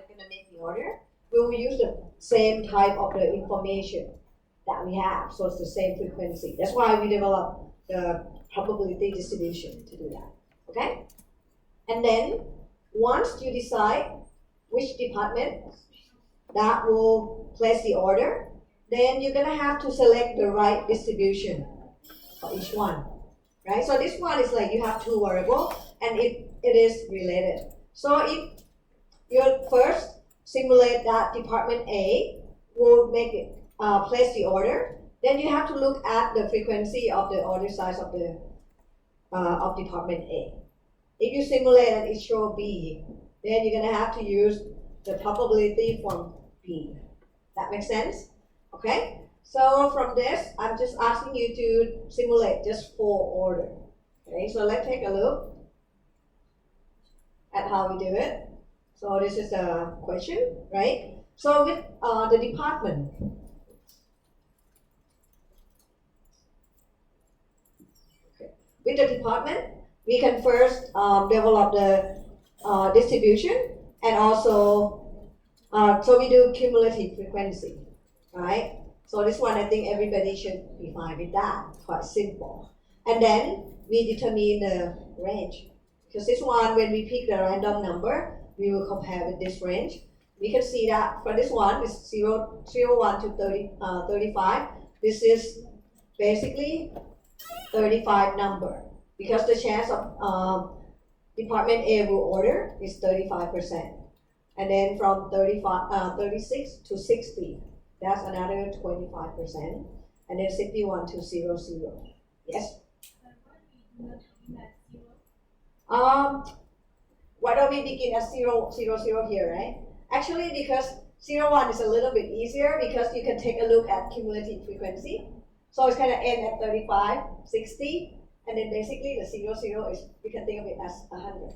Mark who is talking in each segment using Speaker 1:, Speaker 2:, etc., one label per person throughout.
Speaker 1: we're gonna make the order, we will use the same type of the information that we have. So it's the same frequency. That's why we develop the probability distribution to do that. Okay? And then once you decide which department that will place the order, then you're gonna have to select the right distribution for each one. Right? So this one is like you have two variables and it is related. So if you first simulate that department A will make it place the order, then you have to look at the frequency of the order size of the of department A. If you simulate and it shows B, then you're gonna have to use the probability from B. That makes sense? Okay? So from this, I'm just asking you to simulate just 4 order. Okay, so let's take a look at how we do it. So this is a question, right? So with the department, with the department, we can first develop the distribution and also, so we do cumulative frequency, right? So this one, I think everybody should be fine with that, quite simple. And then we determine the range. Because this one, when we pick the random number, we will compare with this range. We can see that for this one, it's 1 to 35. This is basically 35 number. Because the chance of department A will order is 35%. And then from 36 to 60, that's another 25%. And then 61 to 00. Yes? Why don't we begin at 0, 0, 0 here, right? Actually, because 0, 1 is a little bit easier because you can take a look at cumulative frequency. So it's going to end at 35, 60, and then basically the 0, 0 is, you can think of it as 100.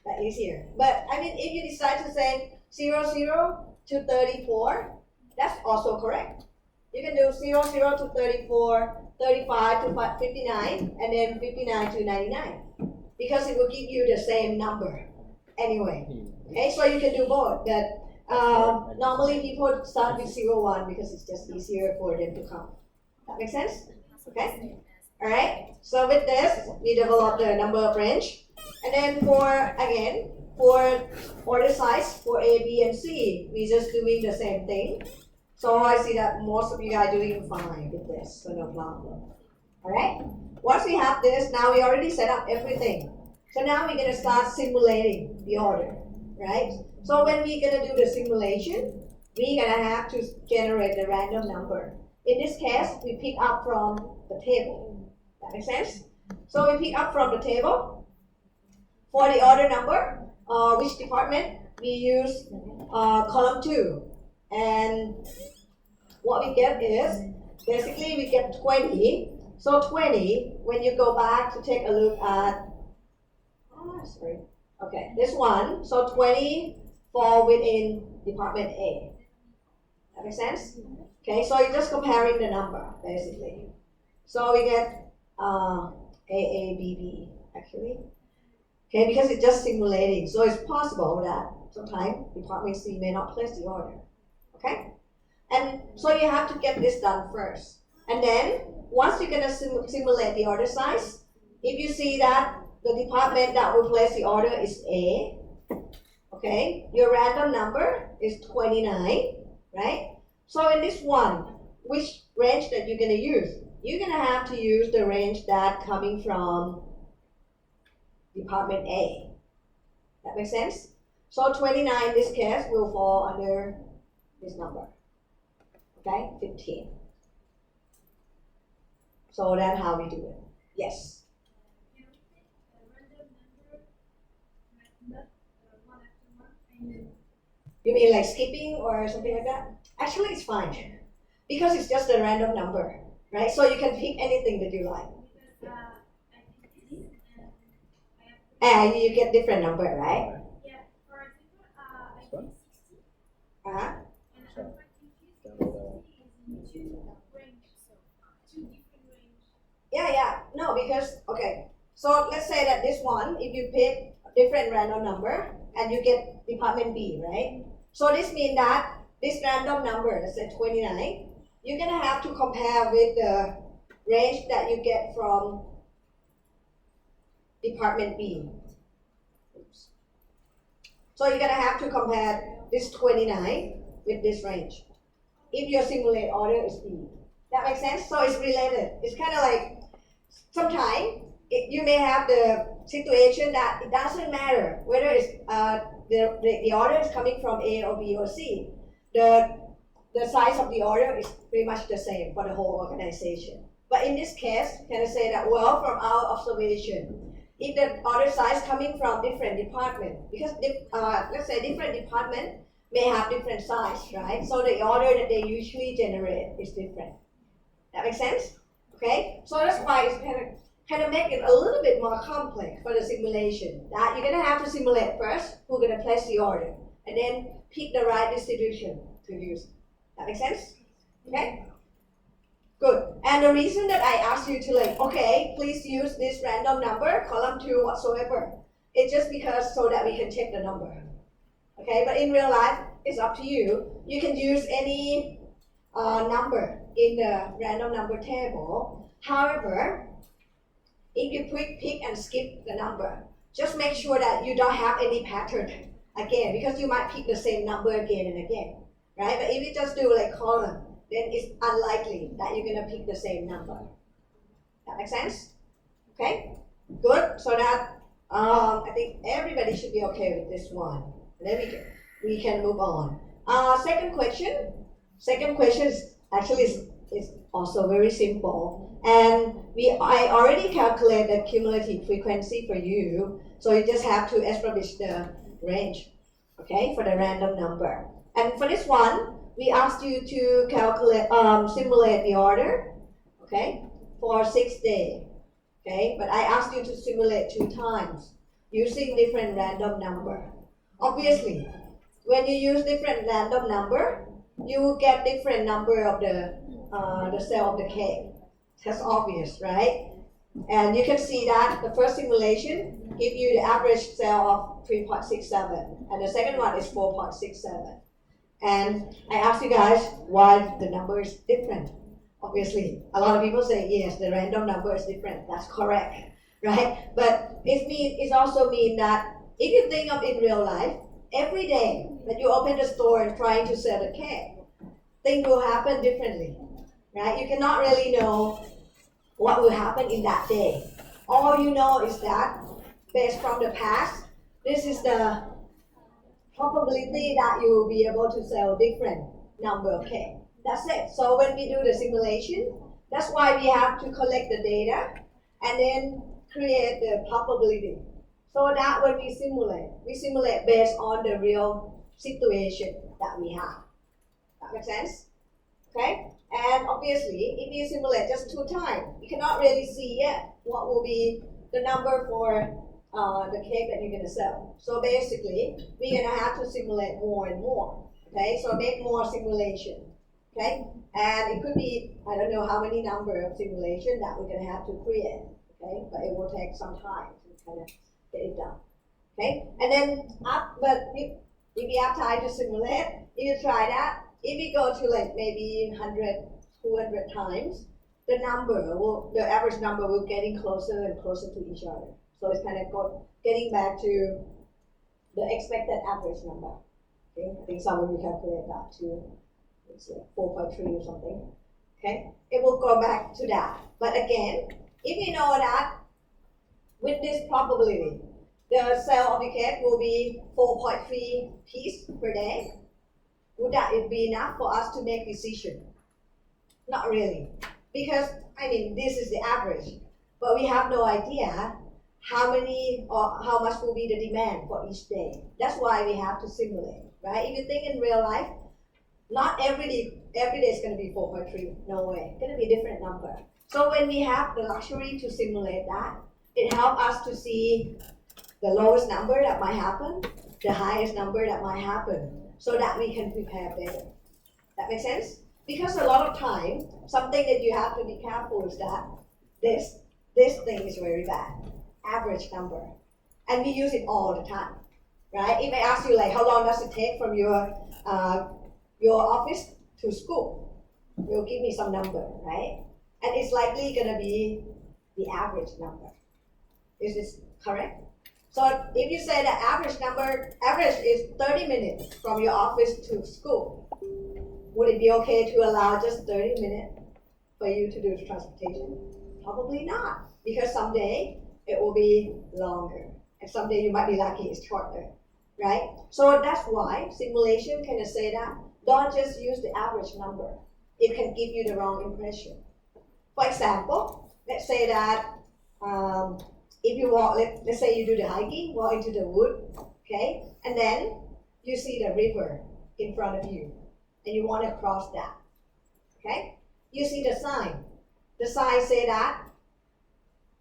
Speaker 1: That easier. But I mean, if you decide to say 0, 0 to 34, that's also correct. You can do 0, 0 to 34, 35 to 59, and then 59 to 99. Because it will give you the same number anyway. Okay, so you can do both. But normally people start with 0, 1 because it's just easier for them to count. That makes sense? Okay? Alright, so with this, we develop the number of range. And then for order size for A, B, and C, we're just doing the same thing. So I see that most of you guys are doing fine with this, so no problem. Alright? Once we have this, now we already set up everything. So now we're going to start simulating the order, right? So when we're going to do the simulation, we're going to have to generate the random number. In this case, we pick up from the table. That makes sense? So we pick up from the table. For the order number, which department, we use column 2. And what we get is, basically we get 20. So 20, when you go back to take a look at, this one, so 20 fall within department A. That makes sense? Okay, so you're just comparing the number, basically. So we get AABB, actually. Okay, because it's just simulating, so it's possible that sometimes department C may not place the order. Okay? And so you have to get this done first. And then, once you're going to simulate the order size, if you see that the department that will place the order is A, okay, your random number is 29, right? So in this one, which range that you're going to use? You're going to have to use the range that coming from department A. That makes sense? So 29 in this case will fall under this number. Okay, 15. So that's how we do it. Yes? You mean like skipping or something like that? Actually, it's fine. Because it's just a random number, right? So you can pick anything that you like. And you get different number, right?
Speaker 2: Yeah, for example, I think 60.
Speaker 1: Uh-huh.
Speaker 2: And I'm quite confused because 60 is in two range, so two different range.
Speaker 1: Yeah. No, because, okay. So let's say that this one, if you pick different random number, and you get department B, right? So this means that this random number, let's say 29, you're gonna have to compare with the range that you get from department B. Oops. So you're gonna have to compare this 29 with this range if your simulate order is B. That makes sense? So it's related. It's kind of like sometimes you may have the situation that it doesn't matter whether it's the order is coming from A or B or C. The size of the order is pretty much the same for the whole organization. But in this case, can I say that, well, from our observation, if the order size coming from different department, because let's say different department may have different size, right? So the order that they usually generate is different. That makes sense? Okay? So that's why it's kind of make it a little bit more complex for the simulation. That you're gonna have to simulate first who's gonna place the order, and then pick the right distribution to use. That makes sense? Okay? Good. And the reason that I asked you to okay, please use this random number, column 2 whatsoever, it's just because so that we can check the number. Okay, but in real life, it's up to you. You can use any number in the random number table. However, if you pick and skip the number, just make sure that you don't have any pattern again, because you might pick the same number again and again, right? But if you just do column, then it's unlikely that you're gonna pick the same number. That makes sense? Okay, good. So that I think everybody should be okay with this one. And then we can move on. Second question. Second question is actually is also very simple, and I already calculated the cumulative frequency for you. So you just have to establish the range, okay, for the random number. And for this one, we asked you to calculate, simulate the order, okay, for 6 days, okay. But I asked you to simulate 2 times using different random number. Obviously, when you use different random number, you will get different number of the cell of the cake. That's obvious, right? And you can see that the first simulation gives you the average cell of 3.67, and the second one is 4.67. And I asked you guys why the number is different. Obviously, a lot of people say yes, the random number is different. That's correct, right? But it also means that if you think of in real life, every day that you open the store and trying to sell the cake, things will happen differently, right? You cannot really know what will happen in that day. All you know is that based from the past, this is the probability that you will be able to sell different number of cake. That's it. So when we do the simulation, that's why we have to collect the data and then create the probability. So that when we simulate based on the real situation that we have. That makes sense? Okay? And obviously, if you simulate just 2 times, you cannot really see yet what will be the number for the cake that you're going to sell. So basically, we're going to have to simulate more and more. Okay? So make more simulation. Okay? And it could be, I don't know how many number of simulation that we're going to have to create. Okay? But it will take some time to kind of get it done. Okay? And then, but if you have time to simulate, you try that. If you go to maybe 100, 200 times, the average number will getting closer and closer to each other. So it's kind of getting back to the expected average number. Okay? I think some of you calculate that too. It's 4.3 or something. Okay? It will go back to that. But again, if you know that with this probability, the cell of the cake will be 4.3 pieces per day, would that be enough for us to make decision? Not really. Because, this is the average. But we have no idea how many or how much will be the demand for each day. That's why we have to simulate, right? If you think in real life, not every day is going to be 4.3. No way. It's going to be a different number. So when we have the luxury to simulate that, it helps us to see the lowest number that might happen, the highest number that might happen, so that we can prepare better. That makes sense? Because a lot of time, something that you have to be careful is that this thing is very bad. Average number. and we use it all the time, right? If I ask you like how long does it take from your office to school, you'll give me some number, right? And it's likely gonna be the average number. Is this correct? So if you say the average is 30 minutes from your office to school, would it be okay to allow just 30 minutes for you to do the transportation? Probably not, because someday it will be longer, and someday you might be lucky it's shorter, right? So that's why simulation can say that don't just use the average number. It can give you the wrong impression. For example, let's say that if you walk, let's say you do the hiking, walk into the wood, okay, and then you see the river in front of you, and you want to cross that, okay? You see the sign. The sign say that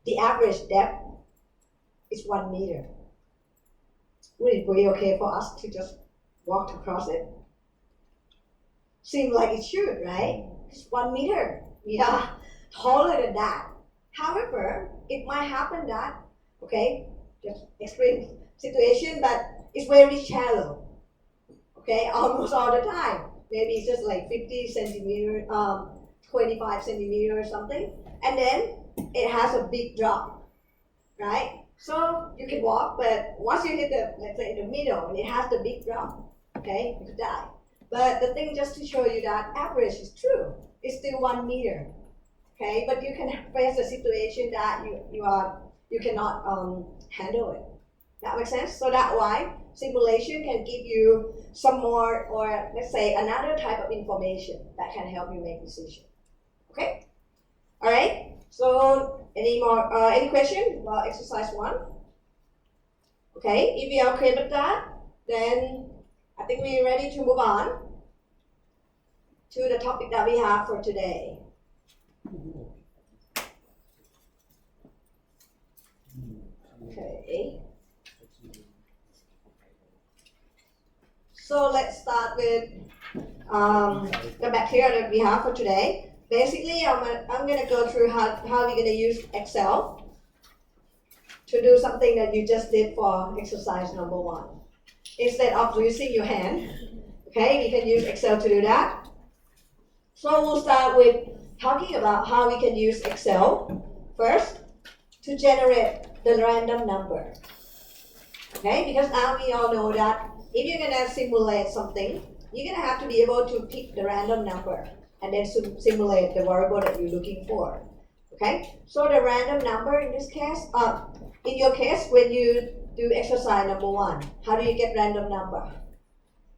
Speaker 1: the average depth is 1 meter. Would it be okay for us to just walk across it? Seems like it should, right? It's 1 meter. We are taller than that. However, it might happen that, okay, just extreme situation, but it's very shallow, okay, almost all the time. Maybe it's just like 50 centimeter, 25 centimeter or something, and then it has a big drop, right? So you can walk, but once you hit the, let's say, the middle, and it has the big drop, okay, you could die. But the thing just to show you that average is true. It's still 1 meter, okay? But you can face a situation that you cannot handle it. That makes sense? So that's why simulation can give you some more, or let's say another type of information that can help you make decision. Okay? All right. So any question about exercise 1? Okay. If you are okay with that, then I think we're ready to move on to the topic that we have for today. Okay. So let's start with the material that we have for today. Basically, I'm going to go through how we're going to use Excel to do something that you just did for exercise number 1. Instead of using your hand, okay, we can use Excel to do that. So we'll start with talking about how we can use Excel first to generate the random number. Okay, because now we all know that if you're going to simulate something, you're going to have to be able to pick the random number and then simulate the variable that you're looking for. Okay, so the random number in this case, in your case, when you do exercise number 1, how do you get random number?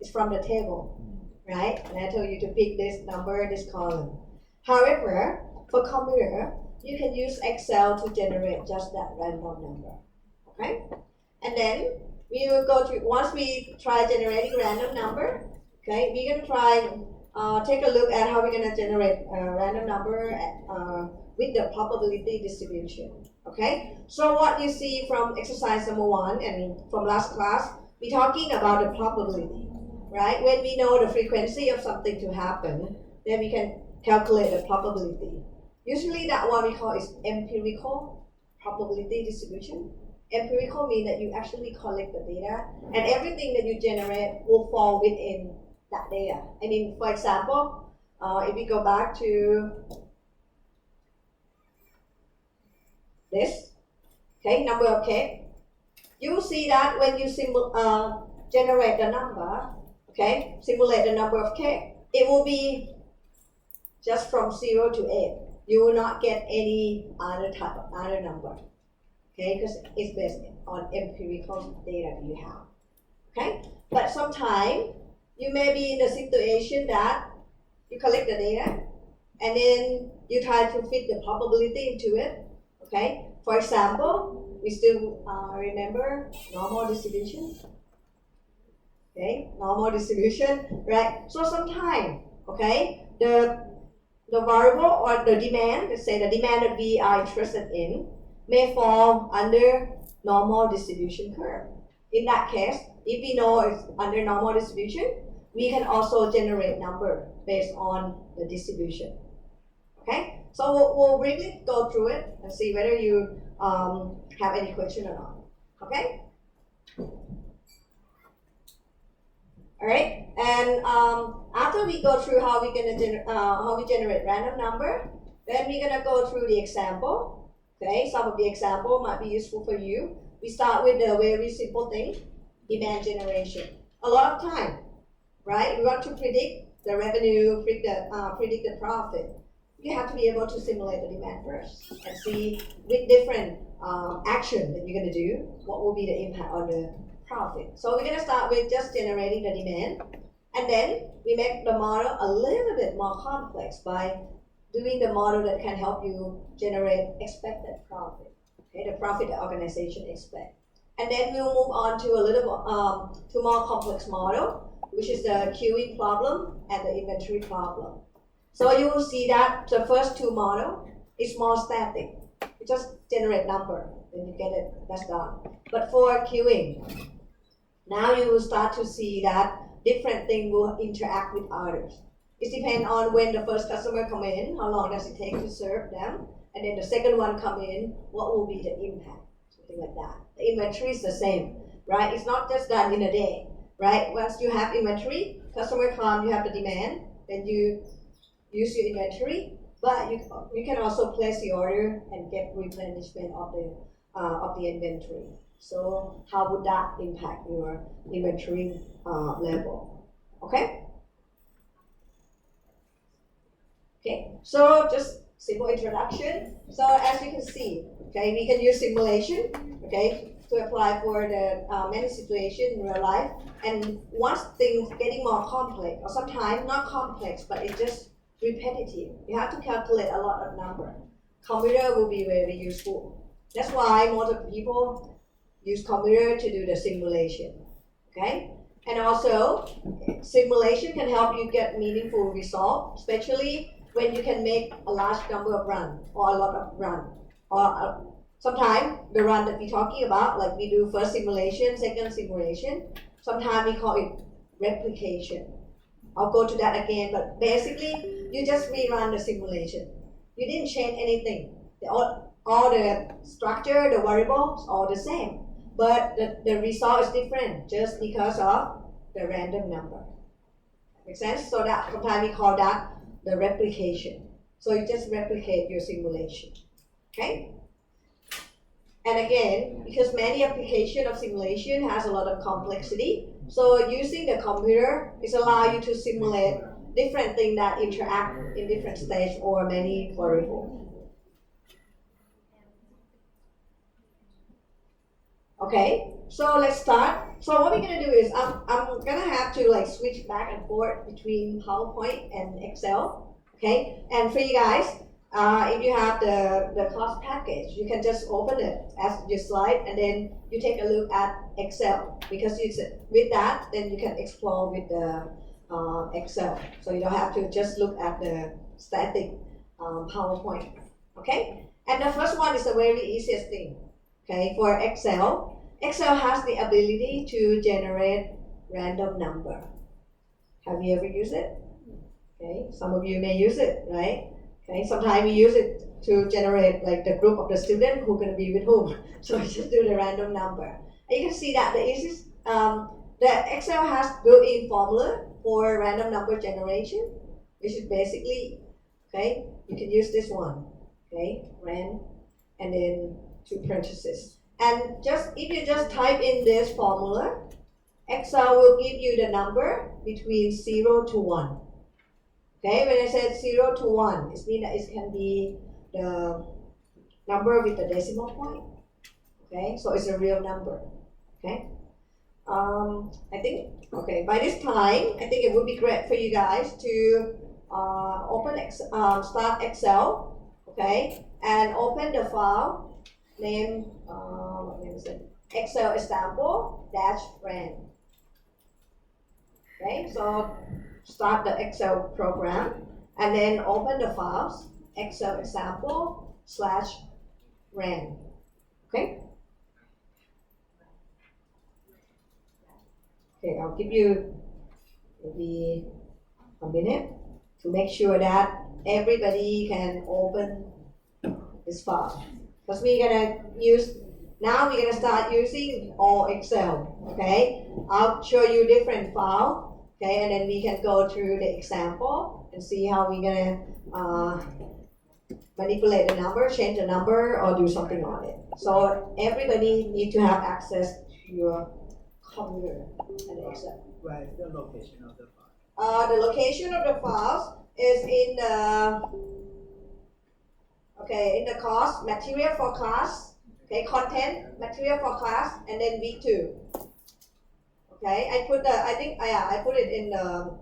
Speaker 1: It's from the table, right? And I told you to pick this number, this column. However, for computer, you can use Excel to generate just that random number. Okay, and then we will go to, once we try generating random number, okay, we're going to try take a look at how we're going to generate a random number with the probability distribution. Okay, so what you see from exercise number 1 and from last class, we're talking about the probability, right? When we know the frequency of something to happen, then we can calculate the probability. Usually that one we call is empirical probability distribution. Empirical means that you actually collect the data, and everything that you generate will fall within that data. I mean, for example, if we go back to this, okay, number of cake, you will see that when you generate the number, okay, simulate the number of cake, it will be just from 0 to 8. You will not get any other type of other number, okay, because it's based on empirical data that you have, okay? But sometimes you may be in a situation that you collect the data and then you try to fit the probability into it, okay? For example, we still remember normal distribution, okay? Normal distribution, right? So sometimes, okay, the variable or the demand, let's say the demand that we are interested in, may fall under normal distribution curve. In that case, if we know it's under normal distribution, we can also generate number based on the distribution. Okay, so we'll briefly go through it and see whether you have any question or not. Okay? Alright, and after we go through how we generate random number, then we're gonna go through the example. Okay, some of the example might be useful for you. We start with the very simple thing, demand generation. A lot of time, right? We want to predict the revenue, predict the profit. You have to be able to simulate the demand first and see with different action that you're gonna do, what will be the impact on the profit. So we're gonna start with just generating the demand, and then we make the model a little bit more complex by doing the model that can help you generate expected profit. Okay, the profit the organization expect. And then we'll move on to a little to more complex model, which is the queuing problem and the inventory problem. So you will see that the first two model is more static. You just generate number, then you get it, that's done. But for queuing, now you will start to see that different things will interact with others. It depends on when the first customer come in, how long does it take to serve them, and then the second one come in, what will be the impact, something like that. The inventory is the same, right? It's not just done in a day, right? Once you have inventory, customer come, you have the demand, then you use your inventory, but you can also place the order and get replenishment of the inventory. So how would that impact your inventory level? Okay? Okay, so just simple introduction. So as you can see, okay, we can use simulation, okay, to apply for the many situations in real life. And once things getting more complex, or sometimes not complex, but it's just repetitive, you have to calculate a lot of number. Computer will be very useful. That's why most of the people use computer to do the simulation, okay? And also, simulation can help you get meaningful results, especially when you can make a large number of run or a lot of run. Or sometimes the run that we're talking about, like we do first simulation, second simulation, sometimes we call it replication. I'll go to that again, but basically, you just rerun the simulation. You didn't change anything. All the structure, the variables, all the same. But the result is different just because of the random number. Make sense? So that sometimes we call that the replication. So you just replicate your simulation. Okay? And again, because many applications of simulation has a lot of complexity, so using the computer is allow you to simulate different things that interact in different stages or many variables. Okay, so let's start. So what we're gonna do is I'm gonna have to like switch back and forth between PowerPoint and Excel. Okay, and for you guys, if you have the cost package, you can just open it as your slide, and then you take a look at Excel, because with that, then you can explore with the Excel. So you don't have to just look at the static PowerPoint. Okay, and the first one is the very easiest thing. Okay, for Excel has the ability to generate random number. Have you ever used it? Okay, some of you may use it, right? Okay, sometimes we use it to generate like the group of the student who are going to be with whom. So we just do the random number. And you can see that the Excel has built-in formula for random number generation, which is basically, okay, you can use this one, okay, rand, and then two parentheses. And if you just type in this formula, Excel will give you the number between 0 to 1. Okay, when I said 0 to 1, it means that it can be the number with the decimal point. Okay, so it's a real number. Okay, I think, okay, by this time, I think it would be great for you guys to start Excel, okay, and open the file named, what name is it? Excel example -rand. Okay, so start the Excel program and then open the files Excel example /rand. Okay? Okay, I'll give you maybe a minute to make sure that everybody can open this file. Because we're gonna use Now we're gonna start using all Excel. Okay, I'll show you different file. Okay, and then we can go through the example and see how we're gonna manipulate the number, change the number, or do something on it. So everybody need to have access to your computer and Excel.
Speaker 3: Where is the location of the file?
Speaker 1: The location of the files is in the course material for class. Okay, content material for class, and then week 2. Okay, I put it in the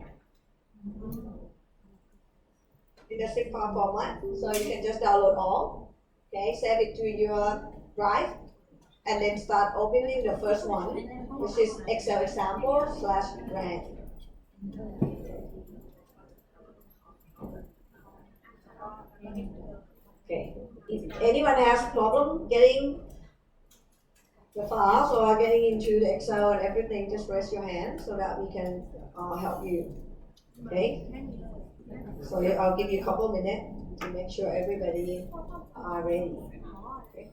Speaker 1: zip file format, so you can just download all. Okay, save it to your drive, and then start opening the first one, which is Excel example/grant. Okay, if anyone has problem getting the files or getting into the Excel and everything, just raise your hand so that we can help you. Okay, so I'll give you a couple minutes to make sure everybody are ready. Okay.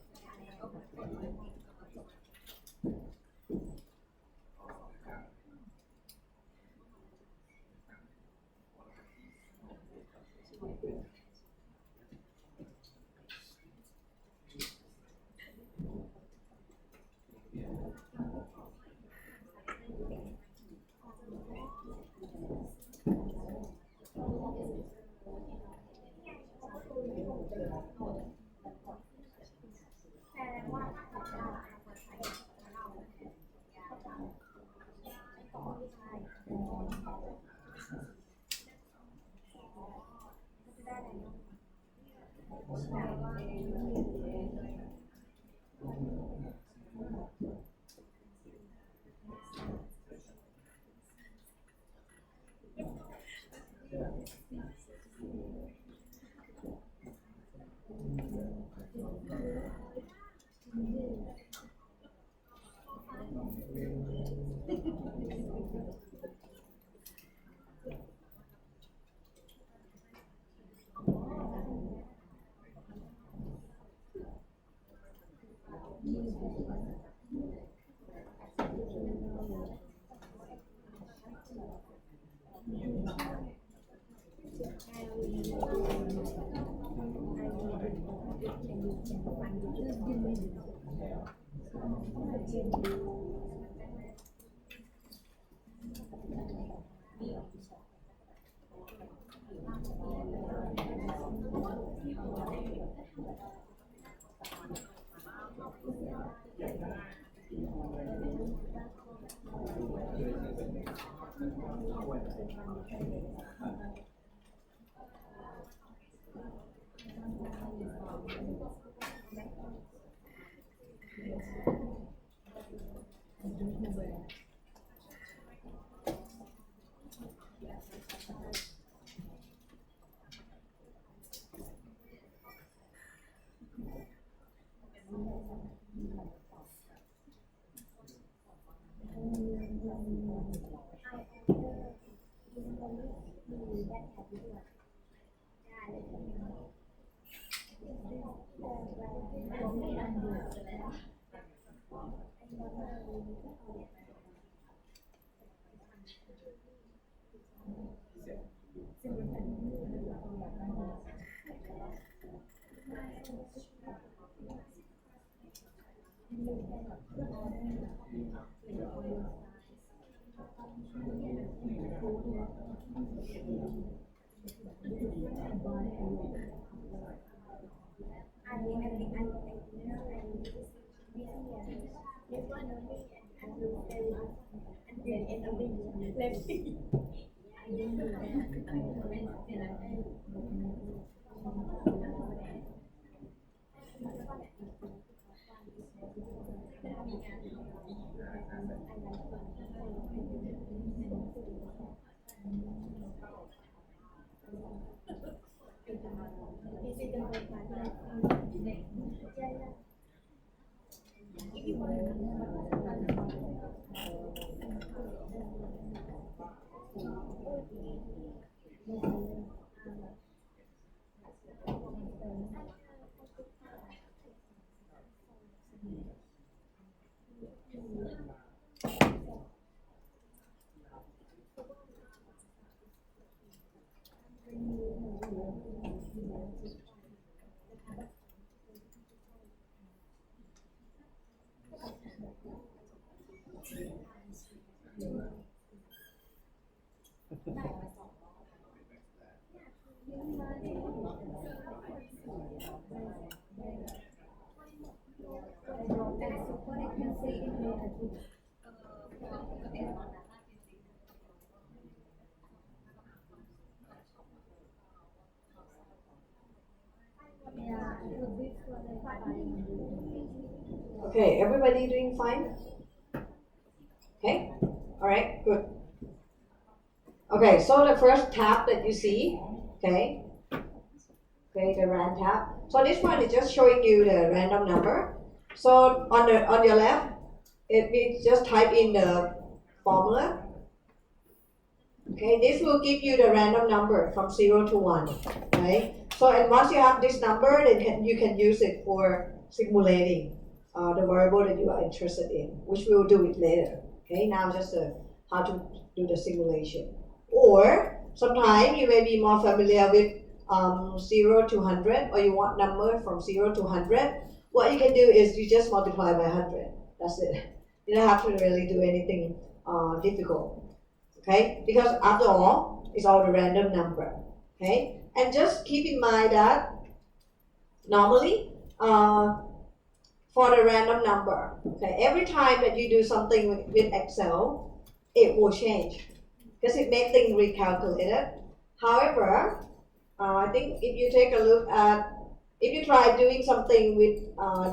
Speaker 1: Okay, everybody doing fine? Okay, all right, good. Okay, so the first tab that you see, okay, the rand tab. So this one is just showing you the random number. So on your left, it means just type in the formula. Okay, this will give you the random number from 0 to 1, right? So and once you have this number, then you can use it for simulating the variable that you are interested in, which we will do it later. Okay, now just how to do the simulation. Or sometimes you may be more familiar with 0 to 100, or you want number from 0 to 100. What you can do is you just multiply by 100. That's it. You don't have to really do anything difficult. Okay, because after all, it's all the random number. Okay, and just keep in mind that normally for the random number, okay, every time that you do something with Excel, it will change because it makes things recalculated. However, I think if you take a look at, if you try doing something with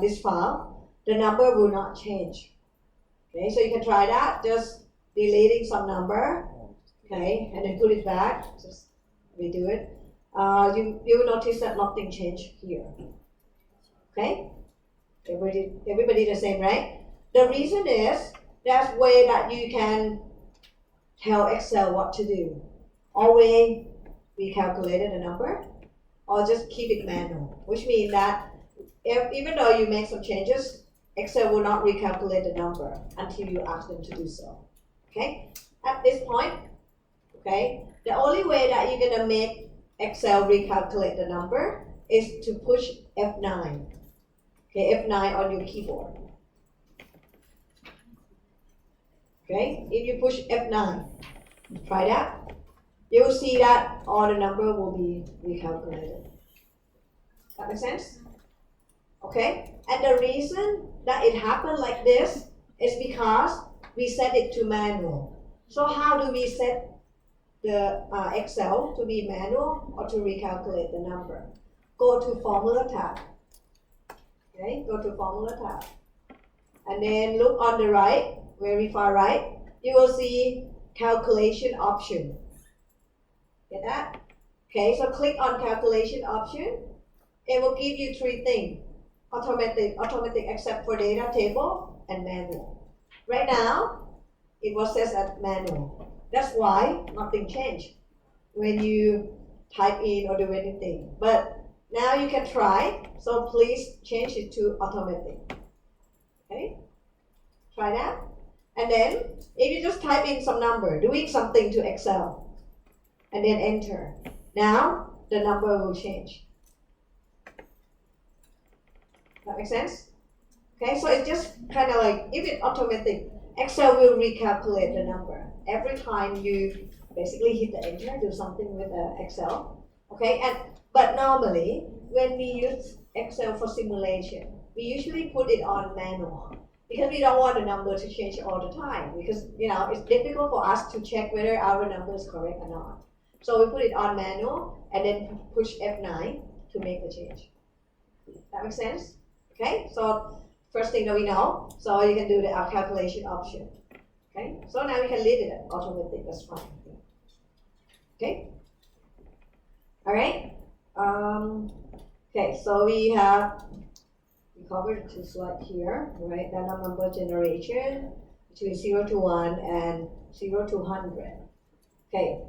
Speaker 1: this file, the number will not change. Okay, so you can try that, just deleting some number, okay, and then put it back, just redo it. You will notice that nothing changed here. Okay, everybody the same, right? The reason is that's way that you can tell Excel what to do. Always recalculate the number, or just keep it manual, which means that even though you make some changes, Excel will not recalculate the number until you ask them to do so. Okay, at this point, okay, the only way that you're gonna make Excel recalculate the number is to push F9. Okay, F9 on your keyboard. Okay, if you push F9, try that. You will see that all the number will be recalculated. That makes sense? Okay, and the reason that it happened like this is because we set it to manual. So how do we set the Excel to be manual or to recalculate the number? Go to Formula tab. Okay, go to Formula tab. And then look on the right, very far right, you will see Calculation option. Get that? Okay, so click on Calculation option. It will give you three things. Automatic except for data table, and manual. Right now, it was set as manual. That's why nothing changed when you type in or do anything. But now you can try, so please change it to automatic. Okay? Try that. And then, if you just type in some number, doing something to Excel, and then enter. Now, the number will change. That makes sense? Okay, so it's just kind of like, if it's automatic, Excel will recalculate the number. Every time you basically hit the enter, do something with Excel. Okay, but normally, when we use Excel for simulation, we usually put it on manual because we don't want the number to change all the time because, it's difficult for us to check whether our number is correct or not. So we put it on manual and then push F9 to make the change. That makes sense? Okay, so first thing that we know, so you can do the calculation option. Okay, so now we can leave it at automatic, that's fine. Okay, all right. Okay, so we covered two slides here, right? Random number generation between 0 to 1 and 0 to 100. Okay,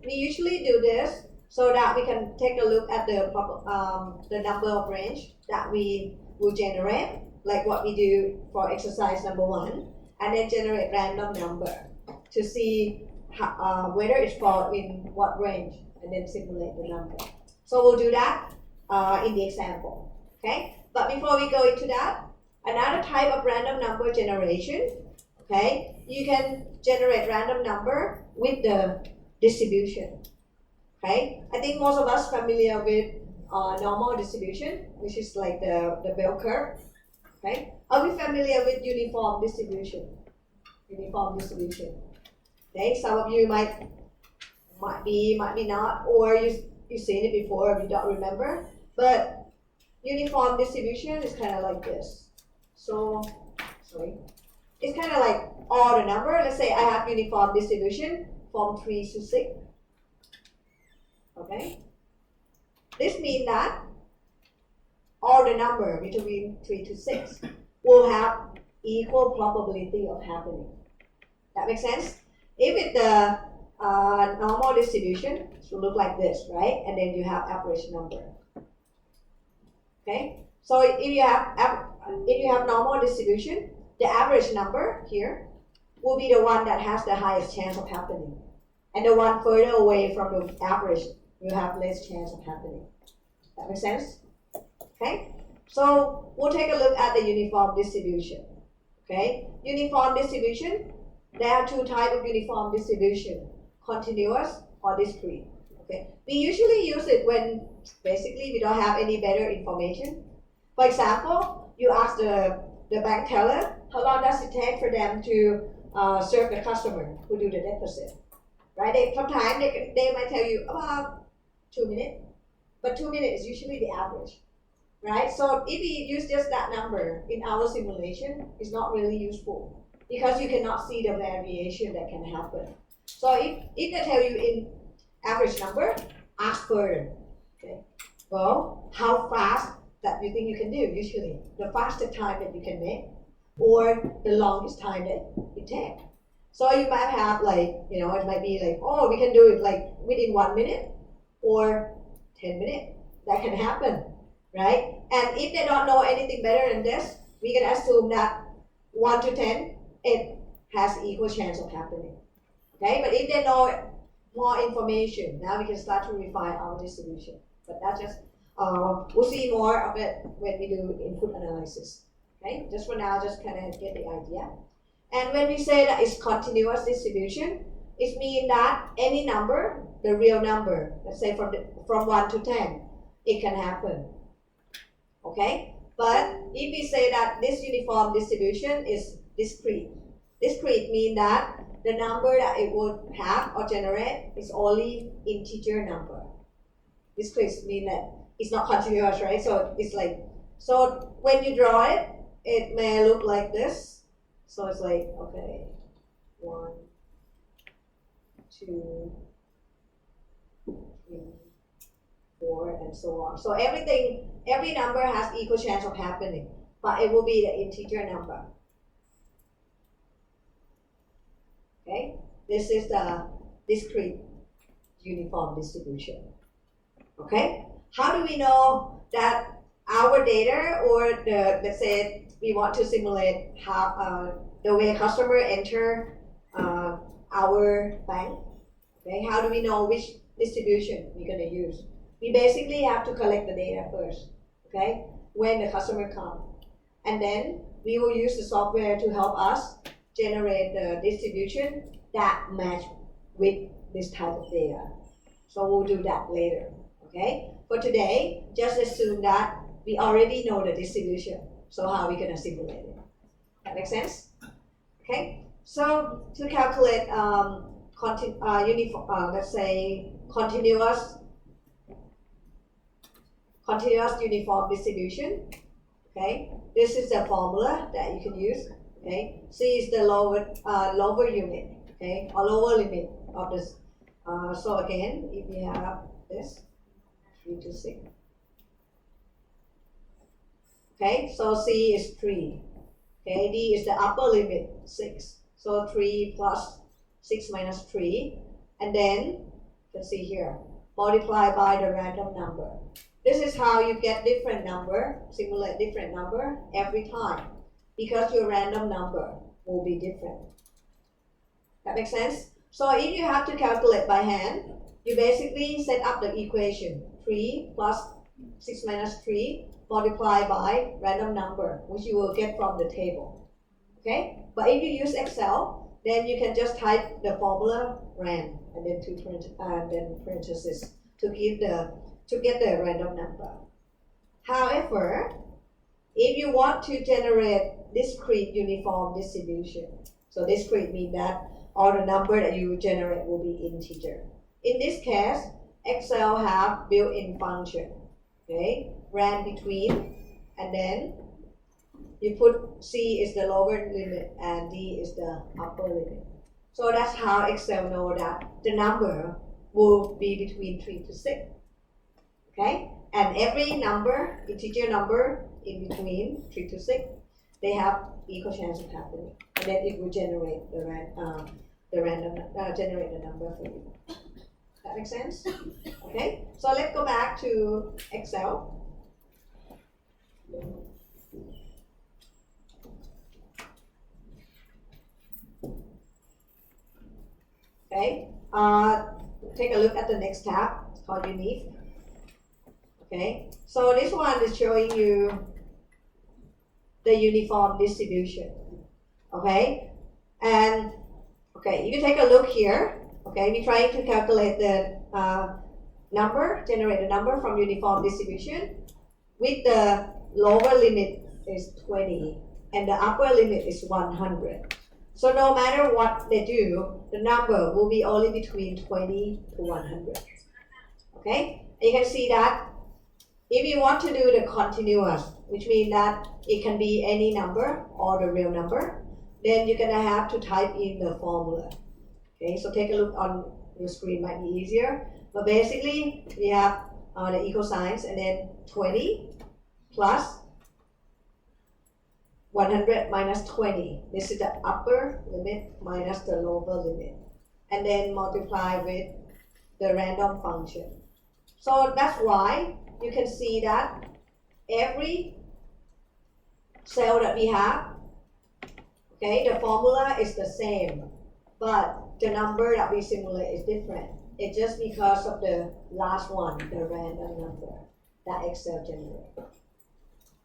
Speaker 1: we usually do this so that we can take a look at the number of range that we will generate, like what we do for exercise number 1, and then generate random number to see whether it falls in what range, and then simulate the number. So we'll do that in the example, okay? But before we go into that, another type of random number generation, okay? You can generate random number with the distribution, okay? I think most of us familiar with normal distribution, which is like the bell curve, okay? Are we familiar with uniform distribution? Uniform distribution, okay? Some of you might be not, or you've seen it before, you don't remember. But uniform distribution is kind of like this. So, sorry, it's kind of like all the number. Let's say I have uniform distribution from 3 to 6. Okay, this means that all the number between 3 to 6 will have equal probability of happening. That makes sense? If it's the normal distribution, it should look like this, right? And then you have average number. Okay, so if you have normal distribution, the average number here will be the one that has the highest chance of happening, and the one further away from the average will have less chance of happening. That makes sense? Okay, so we'll take a look at the uniform distribution. Okay, uniform distribution. There are two types of uniform distribution: continuous or discrete. Okay, we usually use it when basically we don't have any better information. For example, you ask the bank teller, how long does it take for them to serve the customer who do the deposit? Right? Sometimes they might tell you about 2 minutes, but 2 minutes is usually the average. Right? So if we use just that number in our simulation, it's not really useful because you cannot see the variation that can happen. So if they tell you in average number, ask further. Okay. Well, how fast that you think you can do usually? The fastest time that you can make, or the longest time that it takes. So you might have like, it might be like, oh, we can do it like within 1 minute or 10 minutes. That can happen, right? And if they don't know anything better than this, we can assume that 1 to 10, it has equal chance of happening. Okay, but if they know more information, now we can start to refine our distribution. But that's just, we'll see more of it when we do input analysis. Okay, just for now, just kind of get the idea. And when we say that it's continuous distribution, it means that any number, the real number, let's say from 1 to 10, it can happen. Okay, but if we say that this uniform distribution is discrete, discrete means that the number that it would have or generate is only integer number. Discrete means that it's not continuous, right? So it's like, so when you draw it, it may look like this. So it's like, okay, 1, 2, 3, 4, and so on. So every number has equal chance of happening, but it will be the integer number. Okay, this is the discrete uniform distribution. Okay, how do we know that our data, or let's say we want to simulate how the way customer enter our bank? Okay, how do we know which distribution we're going to use? We basically have to collect the data first. Okay, when the customer comes, and then we will use the software to help us generate the distribution that match with this type of data. So we'll do that later, okay? For today, just assume that we already know the distribution. So how are we gonna simulate it? That makes sense? Okay, so to calculate let's say continuous uniform distribution, okay? This is the formula that you can use. Okay, C is the lower unit, okay, or lower limit of this. So again, if we have this 3 to 6, okay, so C is 3. Okay, D is the upper limit 6. So 3 plus 6 minus 3, and then you can see here multiply by the random number. This is how you get different number, simulate different number every time, because your random number will be different. That makes sense? So if you have to calculate by hand, you basically set up the equation 3 plus 6 minus 3 multiplied by random number, which you will get from the table. Okay? But if you use Excel, then you can just type the formula ran and then parentheses to get the random number. However, if you want to generate discrete uniform distribution, so discrete means that all the number that you generate will be integer. In this case, Excel have built-in function, okay, ran between, and then you put C is the lower limit and D is the upper limit. So that's how Excel know that the number will be between 3 to 6, okay? And every number, integer number in between 3 to 6, they have equal chance of happening, and then it will generate generate the number for you. That makes sense? Okay, so let's go back to Excel. Okay, take a look at the next tab. It's called Unique. Okay, so this one is showing you the uniform distribution. Okay, and okay, you can take a look here. Okay, we're trying to calculate the generate the number from uniform distribution with the lower limit is 20 and the upper limit is 100. So no matter what they do, the number will be only between 20 to 100. Okay, and you can see that if you want to do the continuous, which means that it can be any number or the real number, then you're gonna have to type in the formula. Okay, so take a look on your screen, might be easier. But basically, we have the equal signs and then 20 plus 100 minus 20. This is the upper limit minus the lower limit. And then multiply with the random function. So that's why you can see that every cell that we have, okay, the formula is the same, but the number that we simulate is different. It's just because of the last one, the random number that Excel generates.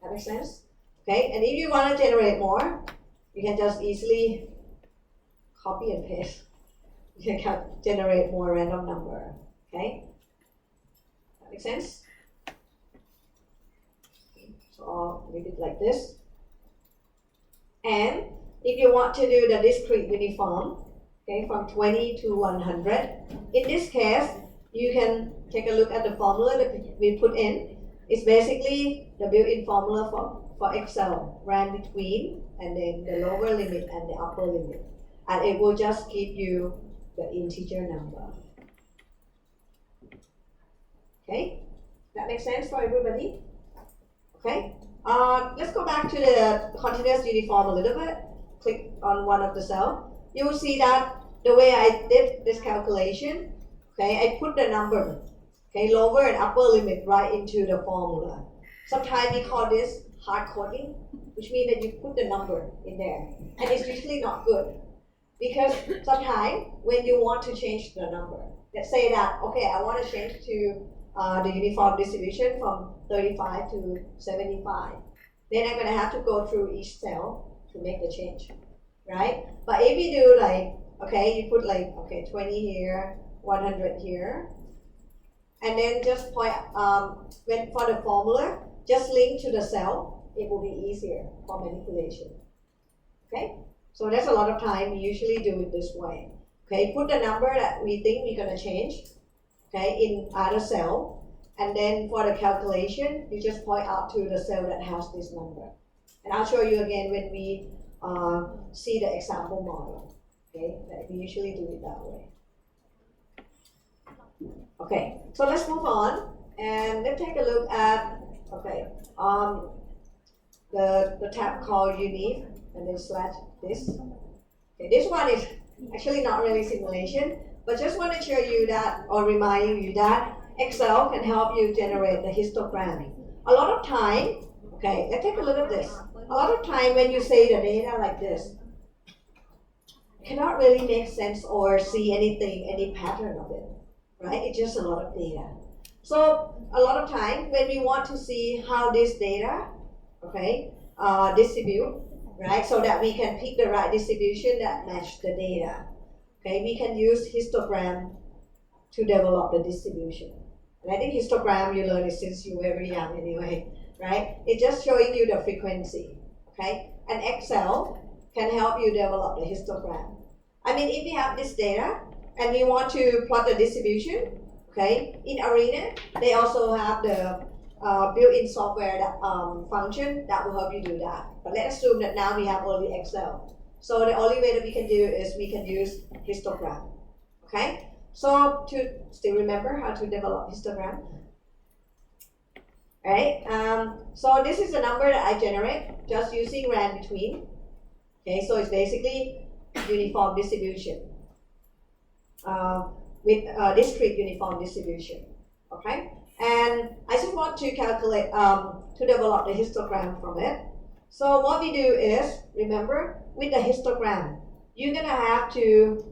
Speaker 1: That makes sense? Okay, and if you want to generate more, you can just easily copy and paste. You can generate more random number. Okay, that makes sense? So I'll leave it like this. And if you want to do the discrete uniform, okay, from 20 to 100, in this case, you can take a look at the formula that we put in. It's basically the built-in formula for Excel, ran between, and then the lower limit and the upper limit. And it will just give you the integer number. Okay, that makes sense for everybody? Okay, let's go back to the continuous uniform a little bit. Click on one of the cells. You will see that the way I did this calculation, okay, I put the number, okay, lower and upper limit right into the formula. Sometimes we call this hard coding, which means that you put the number in there. And it's usually not good, because sometimes when you want to change the number, let's say that, okay, I want to change to the uniform distribution from 35 to 75. Then I'm going to have to go through each cell to make the change, right? But if you do like, okay, you put like, okay, 20 here, 100 here, and then just point, when for the formula, just link to the cell, it will be easier for manipulation, okay? So that's a lot of time, we usually do it this way. Okay, put the number that we think we're gonna change, okay, in other cell, and then for the calculation, you just point out to the cell that has this number. And I'll show you again when we see the example model, okay, that we usually do it that way. Okay, so let's move on, and let's take a look at, okay, the tab called Unique, and then slash this. Okay, this one is actually not really simulation, but just want to show you that, or remind you that Excel can help you generate the histogram. A lot of time, okay, let's take a look at this. A lot of time when you say the data like this, you cannot really make sense or see anything, any pattern of it, right? It's just a lot of data. So a lot of time when we want to see how this data, okay, distribute, right? So that we can pick the right distribution that match the data. Okay, we can use histogram to develop the distribution. And I think histogram you learn it since you were very young anyway, right? It's just showing you the frequency, okay? And Excel can help you develop the histogram. I mean, if we have this data and we want to plot the distribution, okay, in Arena, they also have the built-in software that function that will help you do that. But let's assume that now we have only Excel. So the only way that we can do is we can use histogram, okay? So to still remember how to develop histogram, right? So this is the number that I generate just using rand between. Okay, so it's basically uniform distribution with discrete uniform distribution. Okay, and I just want to calculate to develop the histogram from it. So what we do is, remember, with the histogram, you're gonna have to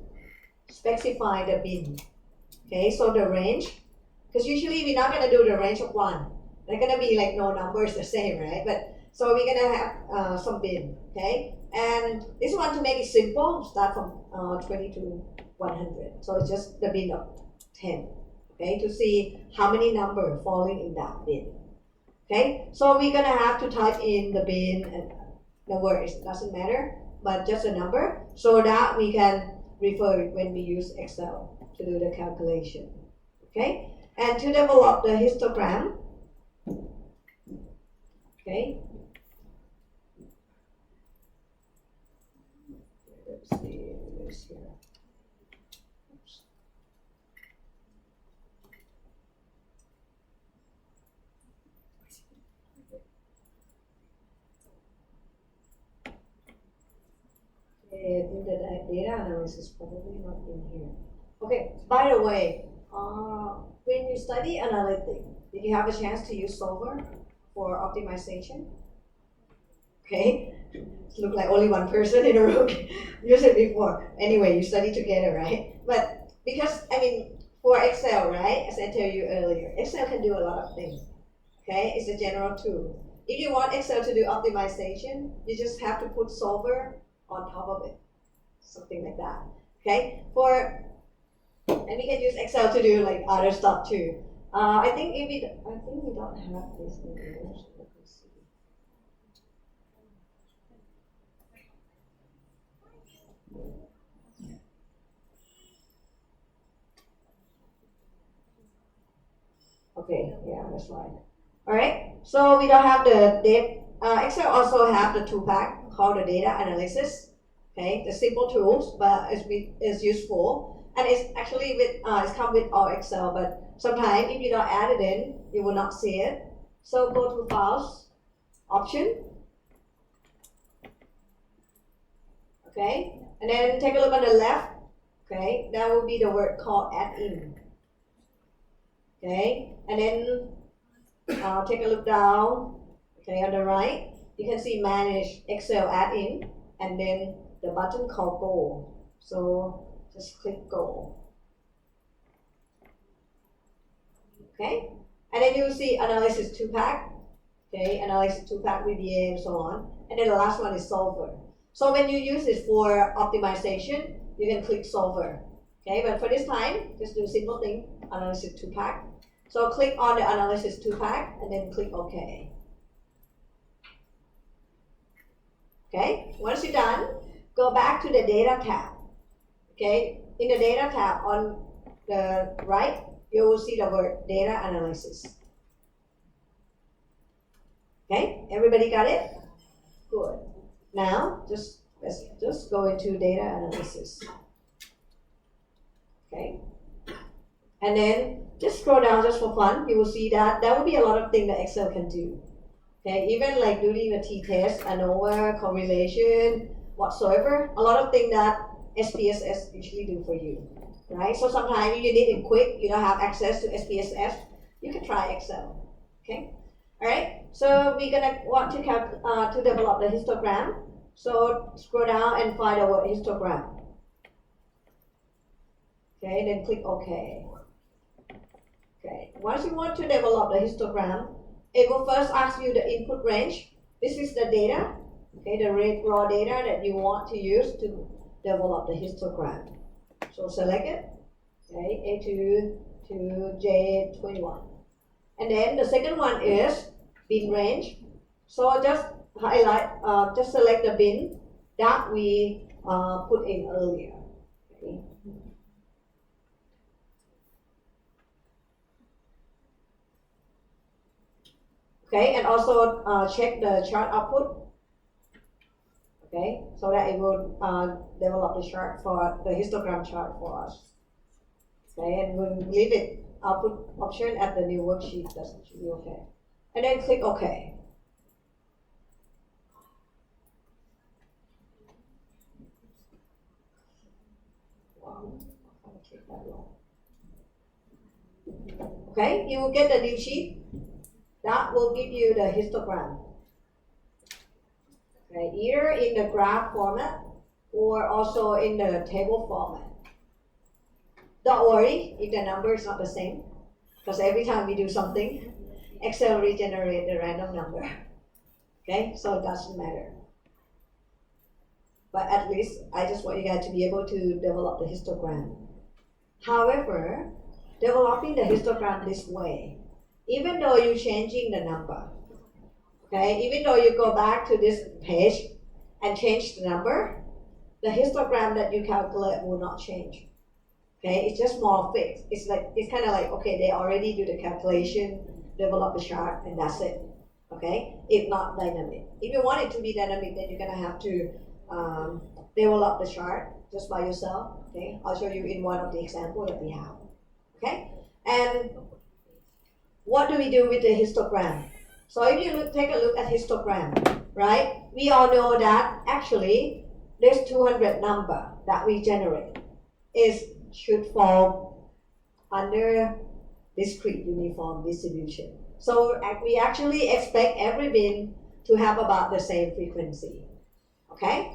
Speaker 1: specify the bin. Okay, so the range, because usually we're not gonna do the range of 1. They're gonna be like no numbers the same, right? But so we're gonna have some bin, okay? And this one, to make it simple, start from 20 to 100. So it's just the bin of 10, okay? To see how many numbers falling in that bin. Okay, so we're gonna have to type in the bin and the words, it doesn't matter, but just a number, so that we can refer it when we use Excel to do the calculation. Okay, and to develop the histogram, okay, let's see this here. Oops. In the data analysis, probably not in here. Okay, by the way, when you study analytics, did you have a chance to use Solver for optimization? Okay, look like only one person in the room used it before. Anyway, you study together, right? But because, I mean, for Excel, right, as I told you earlier, Excel can do a lot of things. Okay, it's a general tool. If you want Excel to do optimization, you just have to put Solver on top of it, something like that. Okay, and we can use Excel to do like other stuff too. I think we don't have this in English. Let me see. Okay, yeah, that's right. All right, so we don't have the data. Excel also have the two-pack called the data analysis. Okay, the simple tools, but it's useful, and it's actually it's come with all Excel. But sometimes if you don't add it in, you will not see it. So go to Files, Option. Okay, and then take a look on the left. Okay, that will be the word called Add In. Okay, and then take a look down. Okay, on the right, you can see Manage Excel Add-in, and then the button called Go. So just click Go. Okay, and then you will see Analysis 2-pack. Okay, Analysis 2-pack, VBA, and so on. And then the last one is Solver. So when you use it for optimization, you can click Solver. Okay, but for this time, just do a simple thing, Analysis 2-pack. So click on the Analysis 2-pack and then click OK. Okay, once you're done, go back to the Data tab. Okay, in the Data tab on the right, you will see the word Data Analysis. Okay, everybody got it? Good. Now, let's just go into Data Analysis. Okay, and then just scroll down just for fun. You will see that there will be a lot of things that Excel can do. Okay, even like doing a t-test, ANOVA, correlation, whatsoever, a lot of things that SPSS usually do for you, right? So sometimes if you need it quick, you don't have access to SPSS, you can try Excel, okay? All right, so we're gonna want to develop the histogram. So scroll down and find the word histogram. Okay, then click OK. Okay, Okay, once you want to develop the histogram, it will first ask you the input range. This is the data, okay, the raw data that you want to use to develop the histogram. So select it, okay, A2 to J21. And then the second one is bin range. So just highlight, just select the bin that we put in earlier. Okay. Okay, and also check the chart output. Okay, so that it will develop the chart for the histogram chart for us. Okay, and we'll leave it output option at the new worksheet. That should be okay. And then click OK. Wow, I'm gonna take that long. Okay, you will get the new sheet. That will give you the histogram. Okay, either in the graph format or also in the table format. Don't worry if the number is not the same, because every time we do something, Excel regenerates the random number. Okay, so it doesn't matter. But at least I just want you guys to be able to develop the histogram. However, developing the histogram this way, even though you're changing the number, okay, even though you go back to this page and change the number, the histogram that you calculate will not change. Okay, it's just more fixed. It's kind of like, okay, they already do the calculation, develop the chart, and that's it. Okay, it's not dynamic. If you want it to be dynamic, then you're gonna have to develop the chart just by yourself. Okay, I'll show you in one of the examples that we have. Okay, and what do we do with the histogram? So if you take a look at histogram, right? We all know that actually this 200 number that we generate should fall under discrete uniform distribution. So we actually expect every bin to have about the same frequency. Okay?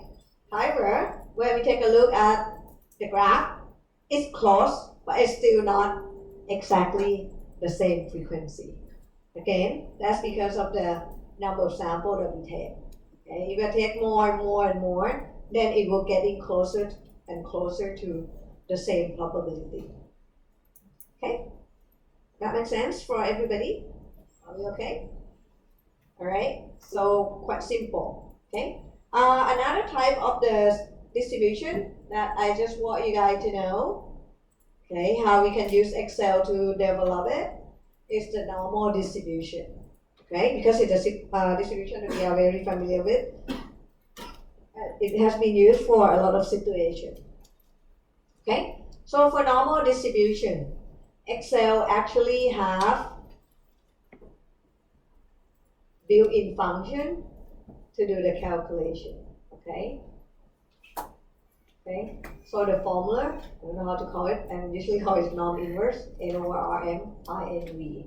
Speaker 1: However, when we take a look at the graph, it's close, but it's still not exactly the same frequency. Again, that's because of the number of samples that we take. Okay? If we take more and more and more, then it will getting closer and closer to the same probability. Okay? That makes sense for everybody? Are we okay? Alright, so quite simple. Okay? Another type of the distribution that I just want you guys to know, okay, how we can use Excel to develop it, is the normal distribution. Okay, because it's a distribution that we are very familiar with. It has been used for a lot of situations. Okay, so for normal distribution, Excel actually have built-in function to do the calculation. Okay. Okay, so the formula, I don't know how to call it, and usually call it norm inverse, N/Rm INV.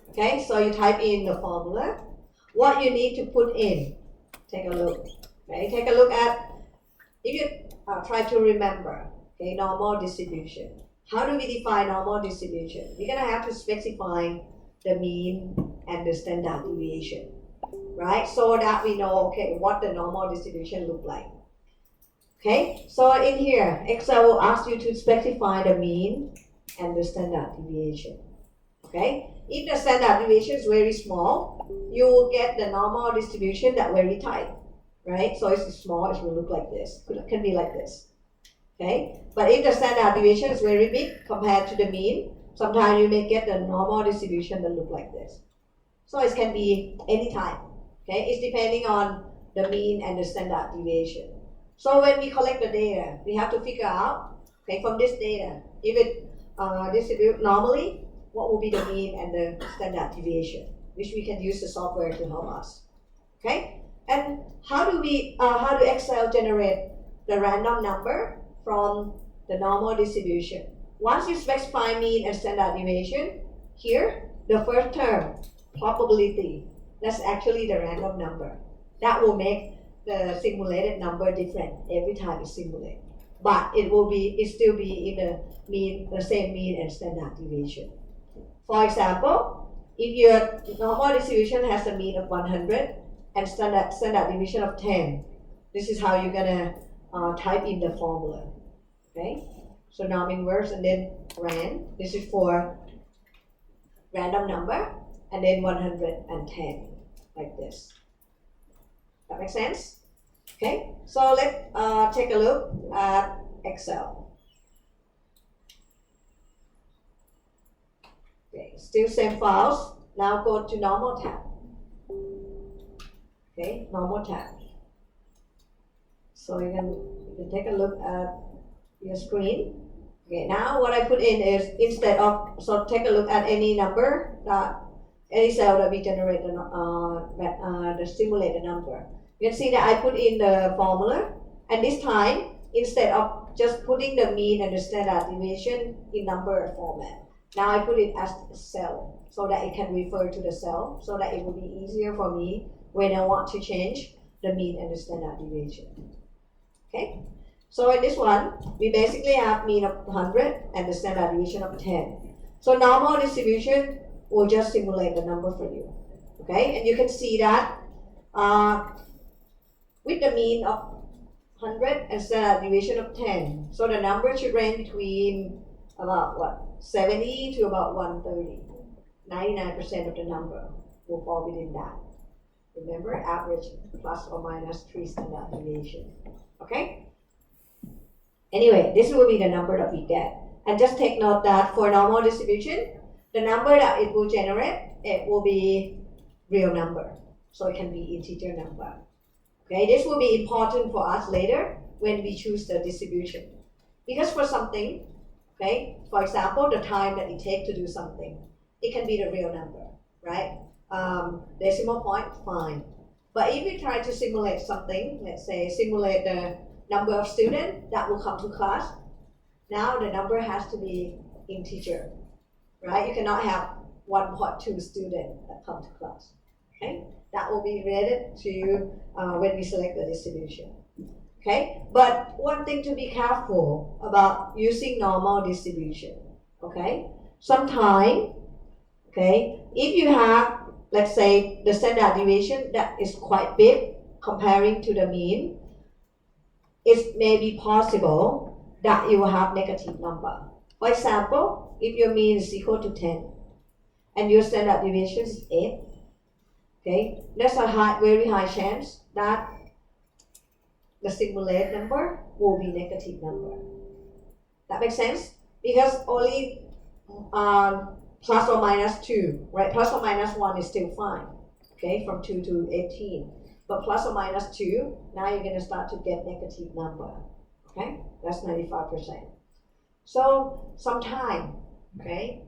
Speaker 1: Okay, so you type in the formula. What you need to put in, take a look. Okay, take a look at, if you try to remember, okay, normal distribution. How do we define normal distribution? We're gonna have to specify the mean and the standard deviation, right? So that we know, okay, what the normal distribution look like. Okay, so in here, Excel will ask you to specify the mean and the standard deviation. Okay, if the standard deviation is very small, you will get the normal distribution that very tight, right? So it's small, it will look like this, can be like this. Okay, but if the standard deviation is very big compared to the mean, sometimes you may get the normal distribution that look like this. So it can be any time. Okay, it's depending on the mean and the standard deviation. So when we collect the data, we have to figure out, okay, from this data, if it distribute normally, what will be the mean and the standard deviation, which we can use the software to help us. Okay, and how do Excel generate the random number from the normal distribution? Once you specify mean and standard deviation, here the first term, probability, that's actually the random number. That will make the simulated number different every time you simulate, but it still be in the same mean and standard deviation. For example, if your normal distribution has a mean of 100 and standard deviation of 10, this is how you're gonna type in the formula. Okay, so norm inverse and then rand. This is for random number and then 110 like this. That makes sense? Okay, so let's take a look at Excel. Okay, still same files. Now go to normal tab. Okay, normal tab. So you can take a look at your screen. Okay, now what I put in is instead of, so take a look at any number that any cell that we generate the simulated number. You can see that I put in the formula, and this time instead of just putting the mean and the standard deviation in number format, now I put it as a cell so that it can refer to the cell, so that it will be easier for me when I want to change the mean and the standard deviation. Okay, so in this one we basically have mean of 100 and the standard deviation of 10. So normal distribution will just simulate the number for you. Okay, and you can see that with the mean of 100 and standard deviation of 10. So the number should range between about 70 to about 130. 99% of the number will fall within that. Remember, average plus or minus 3 standard deviation. Okay? Anyway, this will be the number that we get. And just take note that for normal distribution, the number that it will generate, it will be real number. So it can be integer number. Okay, this will be important for us later when we choose the distribution. Because for something, okay, for example, the time that it takes to do something, it can be the real number, right? Decimal point, fine. But if we try to simulate something, let's say simulate the number of students that will come to class, now the number has to be integer, right? You cannot have 1.2 students that come to class, okay? That will be related to when we select the distribution, okay? But one thing to be careful about using normal distribution, okay? Sometimes, okay, if you have, let's say, the standard deviation that is quite big comparing to the mean, it may be possible that you will have negative number. For example, if your mean is equal to 10 and your standard deviation is 8, okay, there's a very high chance that the simulated number will be negative number. That makes sense? Because only plus or minus 2, right? Plus or minus 1 is still fine, okay, from 2 to 18. But plus or minus 2, now you're going to start to get negative number, okay? That's 95%. So sometime, okay,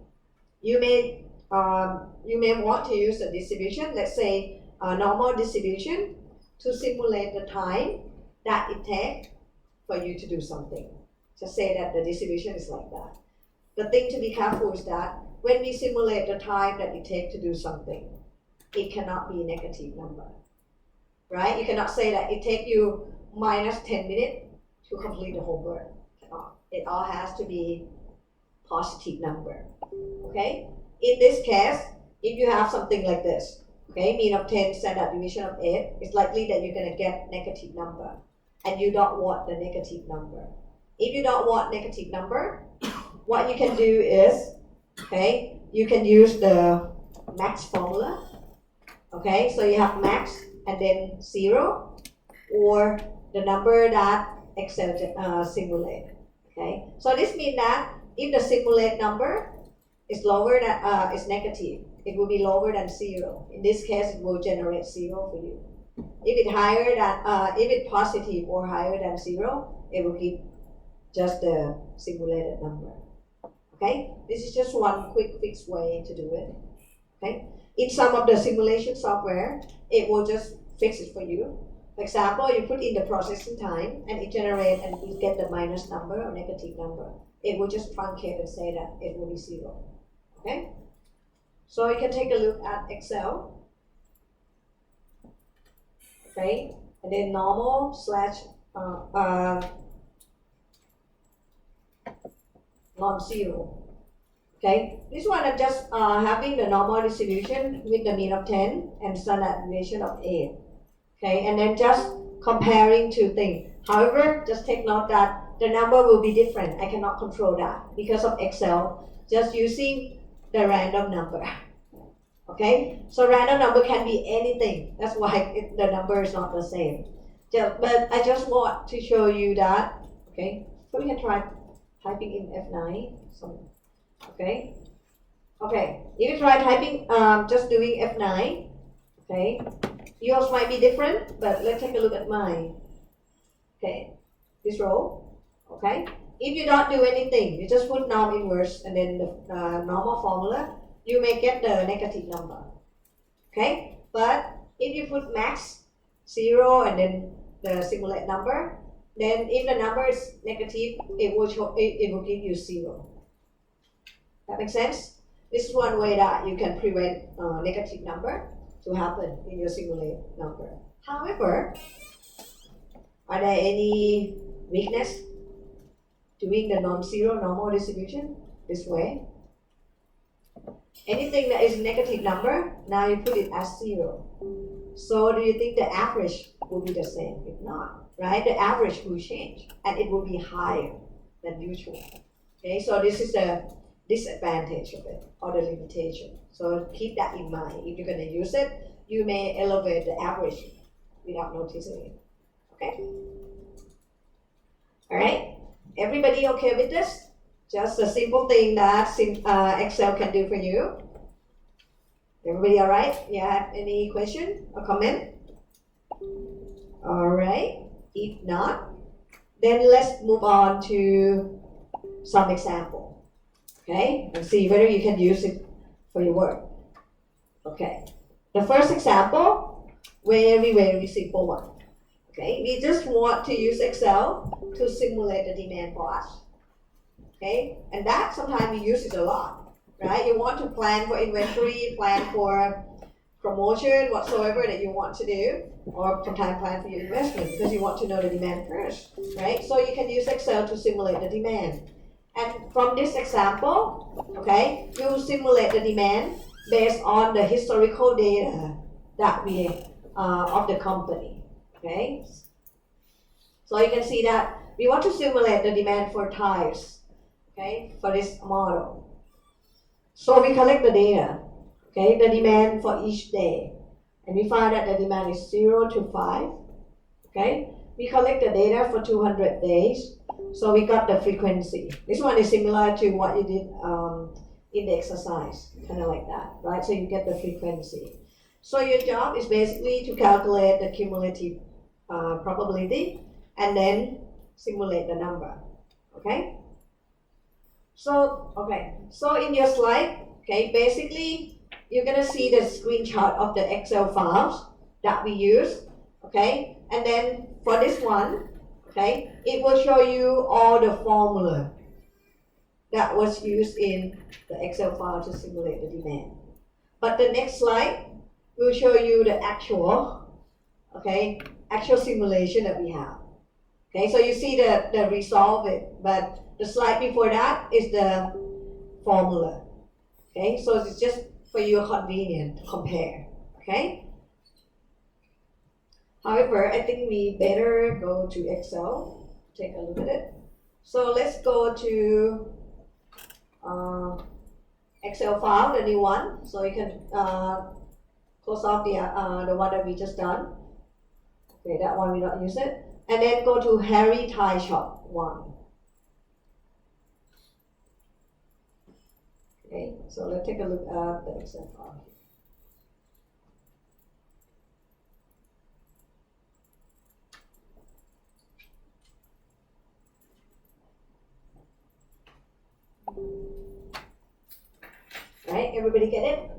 Speaker 1: you may want to use a distribution, let's say a normal distribution, to simulate the time that it takes for you to do something. Just say that the distribution is like that. The thing to be careful is that when we simulate the time that it takes to do something, it cannot be a negative number, right? You cannot say that it takes you minus 10 minutes to complete the homework. It all has to be positive number, okay? In this case, if you have something like this, okay, mean of 10, standard deviation of 8, it's likely that you're going to get negative number, and you don't want the negative number. If you don't want negative number, what you can do is, okay, you can use the max formula, okay, so you have max and then 0, or the number that Excel simulate, okay. So this means that if the simulate number is lower than is negative, it will be lower than 0. In this case, it will generate 0 for you. If it's positive or higher than 0, it will give just the simulated number. Okay, this is just one quick fixed way to do it. Okay, in some of the simulation software, it will just fix it for you. For example, you put in the processing time and it generates and you get the minus number or negative number. It will just truncate and say that it will be 0. Okay, so you can take a look at Excel. Okay, and then normal slash non-zero. Okay, this one I'm just having the normal distribution with the mean of 10 and standard deviation of 8. Okay, and then just comparing two things. However, just take note that the number will be different. I cannot control that because of Excel, just using the random number. Okay, so random number can be anything. That's why the number is not the same. But I just want to show you that. Okay, so we can try typing in F9. Okay, if you try typing, just doing F9. Okay, yours might be different, but let's take a look at mine. Okay, this row. Okay, if you don't do anything, you just put norm inverse and then the normal formula, you may get the negative number. Okay, but if you put max 0 and then the simulate number, then if the number is negative, it will give you 0. That makes sense? This is one way that you can prevent negative number to happen in your simulate number. However, are there any weakness doing the non-zero normal distribution this way? Anything that is negative number, now you put it as 0. So do you think the average will be the same? If not, right? The average will change and it will be higher than usual. Okay, so this is the disadvantage of it or the limitation. So keep that in mind. If you're going to use it, you may elevate the average without noticing it. Okay? All right? Everybody okay with this? Just a simple thing that Excel can do for you. Everybody all right? You have any question or comment? All right. If not, then let's move on to some example. Okay? And see whether you can use it for your work. Okay. The first example, very simple one. Okay? We just want to use Excel to simulate the demand for us. Okay, and that sometimes we use it a lot, right? You want to plan for inventory, plan for promotion, whatsoever that you want to do, or sometimes plan for your investment because you want to know the demand first, right? So you can use Excel to simulate the demand. And from this example, okay, you simulate the demand based on the historical data that we of the company, okay? So you can see that we want to simulate the demand for tires. Okay, for this model. So we collect the data, okay, the demand for each day. And we find that the demand is 0 to 5, okay. We collect the data for 200 days. So we got the frequency. This one is similar to what you did in the exercise, kind of like that, right? So you get the frequency. So your job is basically to calculate the cumulative probability and then simulate the number, okay. So in your slide, okay, basically you're gonna see the screenshot of the Excel files that we use, okay, and then for this one, okay, it will show you all the formula that was used in the Excel file to simulate the demand. But the next slide will show you the actual simulation that we have. Okay, so you see the resolve it, but the slide before that is the formula. Okay, so it's just for your convenience to compare. Okay. However, I think we better go to Excel. Take a look at it. So let's go to Excel file, the new one. So you can close off the one that we just done. Okay, that one we don't use it. And then go to Harry Thai Shop 1. Okay, so let's take a look at the Excel file. Right, everybody get it?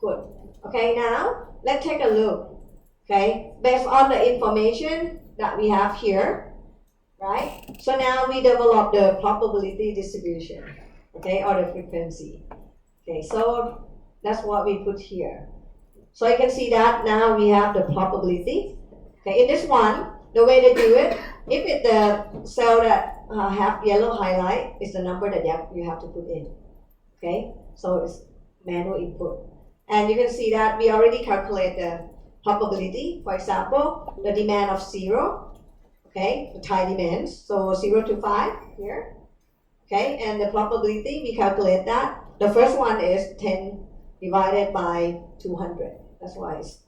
Speaker 1: Good. Okay, now let's take a look. Okay, based on the information that we have here, right? So now we develop the probability distribution, okay, or the frequency. Okay, so that's what we put here. So you can see that now we have the probability. Okay, in this one, the way to do it, if it's the cell that have yellow highlight, is the number that you have to put in. Okay, so it's manual input. And you can see that we already calculate the probability. For example, the demand of 0, okay, the Thai demands, so 0 to 5 here, okay, and the probability, we calculate that. The first one is 10 divided by 200. That's why it's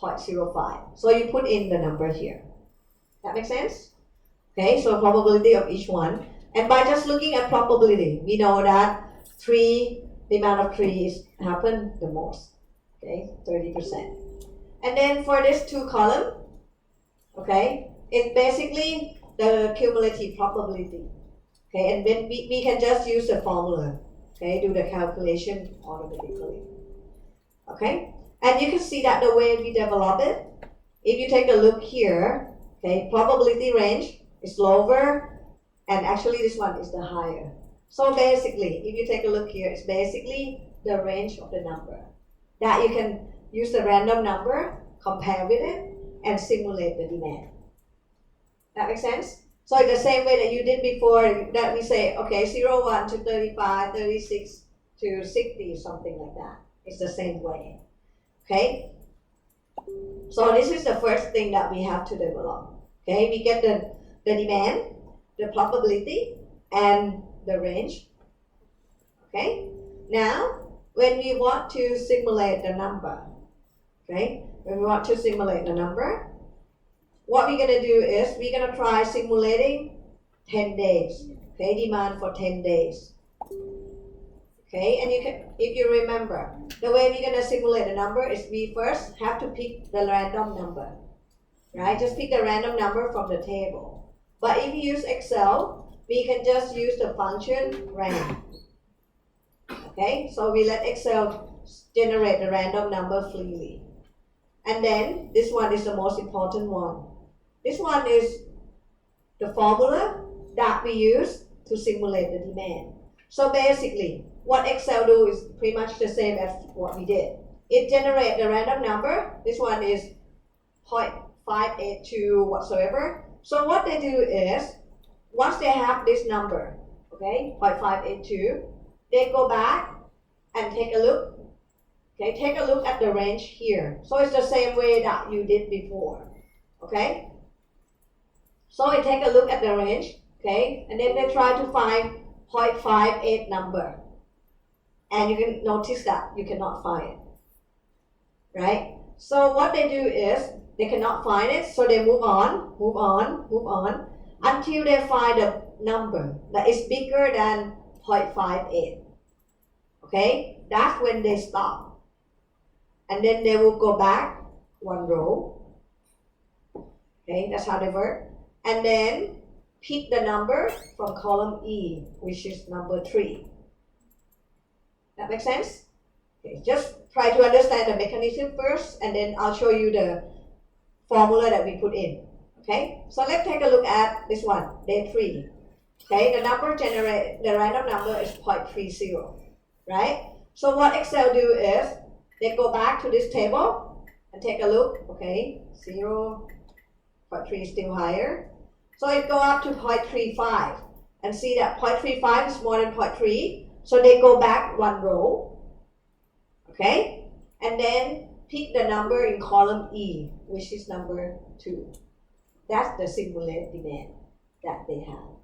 Speaker 1: 0.05. So you put in the number here. That makes sense? Okay, so probability of each one. And by just looking at probability, we know that the amount of trees happen the most. Okay, 30%. And then for this 2 column, okay, it's basically the cumulative probability. Okay, and then we can just use the formula. Okay, do the calculation automatically. Okay, and you can see that the way we develop it, if you take a look here, okay, probability range is lower, and actually this one is the higher. So basically, if you take a look here, it's basically the range of the number that you can use the random number, compare with it, and simulate the demand. That makes sense? So it's the same way that you did before, that we say, okay, 0, 1 to 35, 36 to 60, something like that. It's the same way. Okay? So this is the first thing that we have to develop. Okay, we get the demand, the probability, and the range. Okay? Now, when we want to simulate the number, okay, when we want to simulate the number, what we're going to do is we're going to try simulating 10 days. Okay, demand for 10 days. Okay, and you can, if you remember, the way we're going to simulate the number is we first have to pick the random number. Right? Just pick the random number from the table. But if you use Excel, we can just use the function rand. Okay, so we let Excel generate the random number freely. And then this one is the most important one. This one is the formula that we use to simulate the demand. So basically, what Excel do is pretty much the same as what we did. It generates the random number. This one is 0.582 whatsoever. So what they do is, once they have this number, okay, 0.582, they go back and take a look. Okay, take a look at the range here. So it's the same way that you did before. Okay? So they take a look at the range, okay, and then they try to find 0.58 number. And you can notice that you cannot find it. Right? So what they do is, they cannot find it, so they move on, until they find a number that is bigger than 0.58. Okay? That's when they stop. And then they will go back 1 row. Okay, that's how they work. And then pick the number from column E, which is number 3. That makes sense? Okay, just try to understand the mechanism first, and then I'll show you the formula that we put in. Okay, so let's take a look at this one, day 3. Okay, the number generated, the random number is 0.30, right? So what Excel do is, they go back to this table and take a look. Okay, 0.3 is still higher. So it go up to 0.35 and see that 0.35 is more than 0.3. So they go back 1 row. Okay, and then pick the number in column E, which is number 2. That's the simulated demand that they have.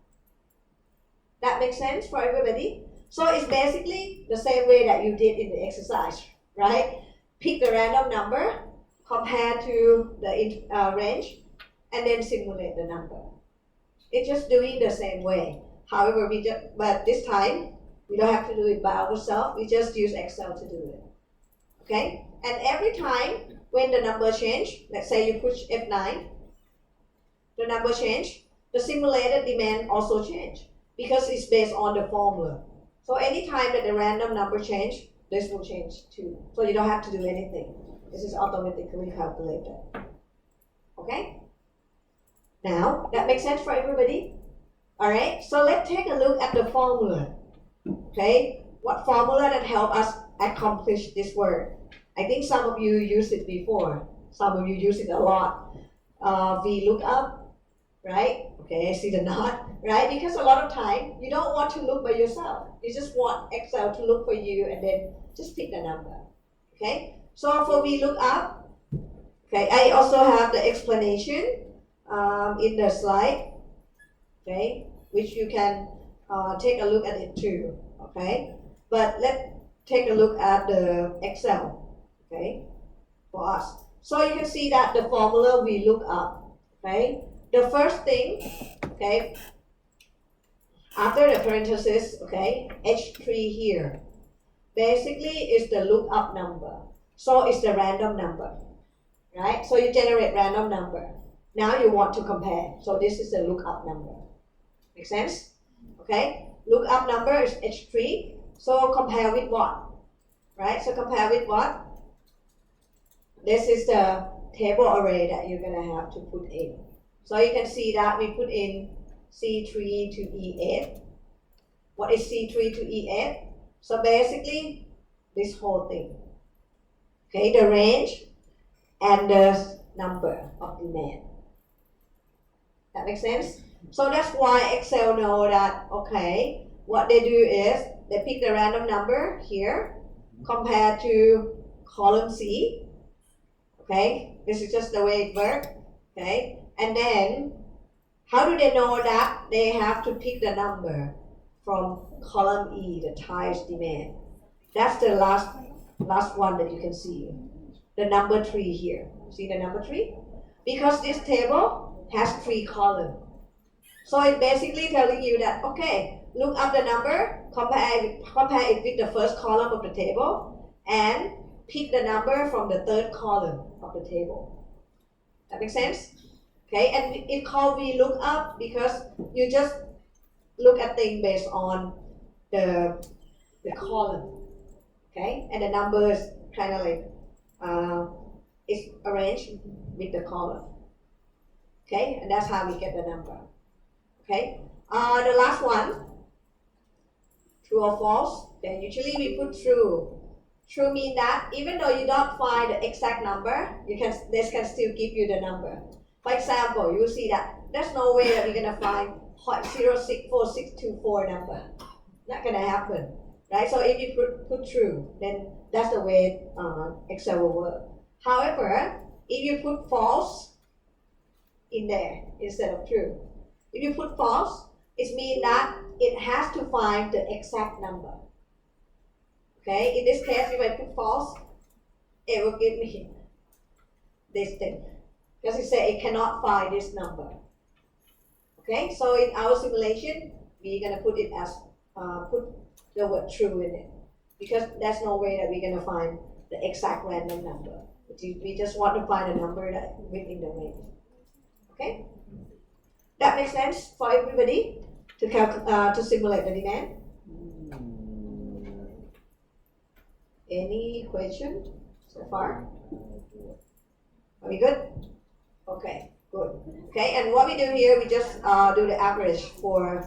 Speaker 1: That makes sense for everybody? So it's basically the same way that you did in the exercise, right? Pick the random number, compare to the range, and then simulate the number. It's just doing the same way. However, but this time, we don't have to do it by ourselves. We just use Excel to do it. Okay? And every time when the number change, let's say you push F9, the number change, the simulated demand also change because it's based on the formula. So anytime that the random number change, this will change too. So you don't have to do anything. This is automatically calculated. Okay? Now, that makes sense for everybody? Alright, so let's take a look at the formula. Okay? What formula that help us accomplish this work? I think some of you used it before. Some of you use it a lot. VLOOKUP, right? Okay, see the knot, right? Because a lot of time you don't want to look by yourself. You just want Excel to look for you and then just pick the number. Okay, so for VLOOKUP, okay, I also have the explanation in the slide, okay, which you can take a look at it too, okay? But let's take a look at the Excel, okay, for us. So you can see that the formula we look up, okay? The first thing, okay, after the parenthesis, okay, H3 here, basically is the lookup number. So it's the random number, right? So you generate random number. Now you want to compare. So this is the lookup number. Make sense? Okay, lookup number is H3. So compare with what? Right? So compare with what? This is the table array that you're gonna have to put in. So you can see that we put in C3 to E8. What is C3 to E8? So basically, this whole thing. Okay, the range and the number of demand. That makes sense? So that's why Excel know that, okay, what they do is they pick the random number here compared to column C. Okay, this is just the way it works. Okay, and then how do they know that they have to pick the number from column E, the highest demand? That's the last one that you can see. The number 3 here. See the number 3? Because this table has 3 columns. So it's basically telling you that, okay, look up the number, compare it with the first column of the table, and pick the number from the third column of the table. That makes sense? Okay, and it's called VLOOKUP because you just look at things based on the column. Okay, and the number is kind of like it's arranged with the column. Okay, and that's how we get the number. Okay, the last one, true or false. Then usually we put true. True means that even though you don't find the exact number, this can still give you the number. For example, you see that there's no way that we're gonna find 0.064624 number. Not gonna happen, right? So if you put true, then that's the way Excel will work. However, if you put false in there instead of true, if you put false, it means that it has to find the exact number. Okay, in this case, if I put false, it will give me this thing. Because it says it cannot find this number. Okay, so in our simulation, we're gonna put it as, put the word true in it. Because there's no way that we're gonna find the exact random number. We just want to find a number that within the range. Okay? That makes sense for everybody to simulate the demand? Any question so far? Are we good? Okay, good. Okay, and what we do here, we just do the average for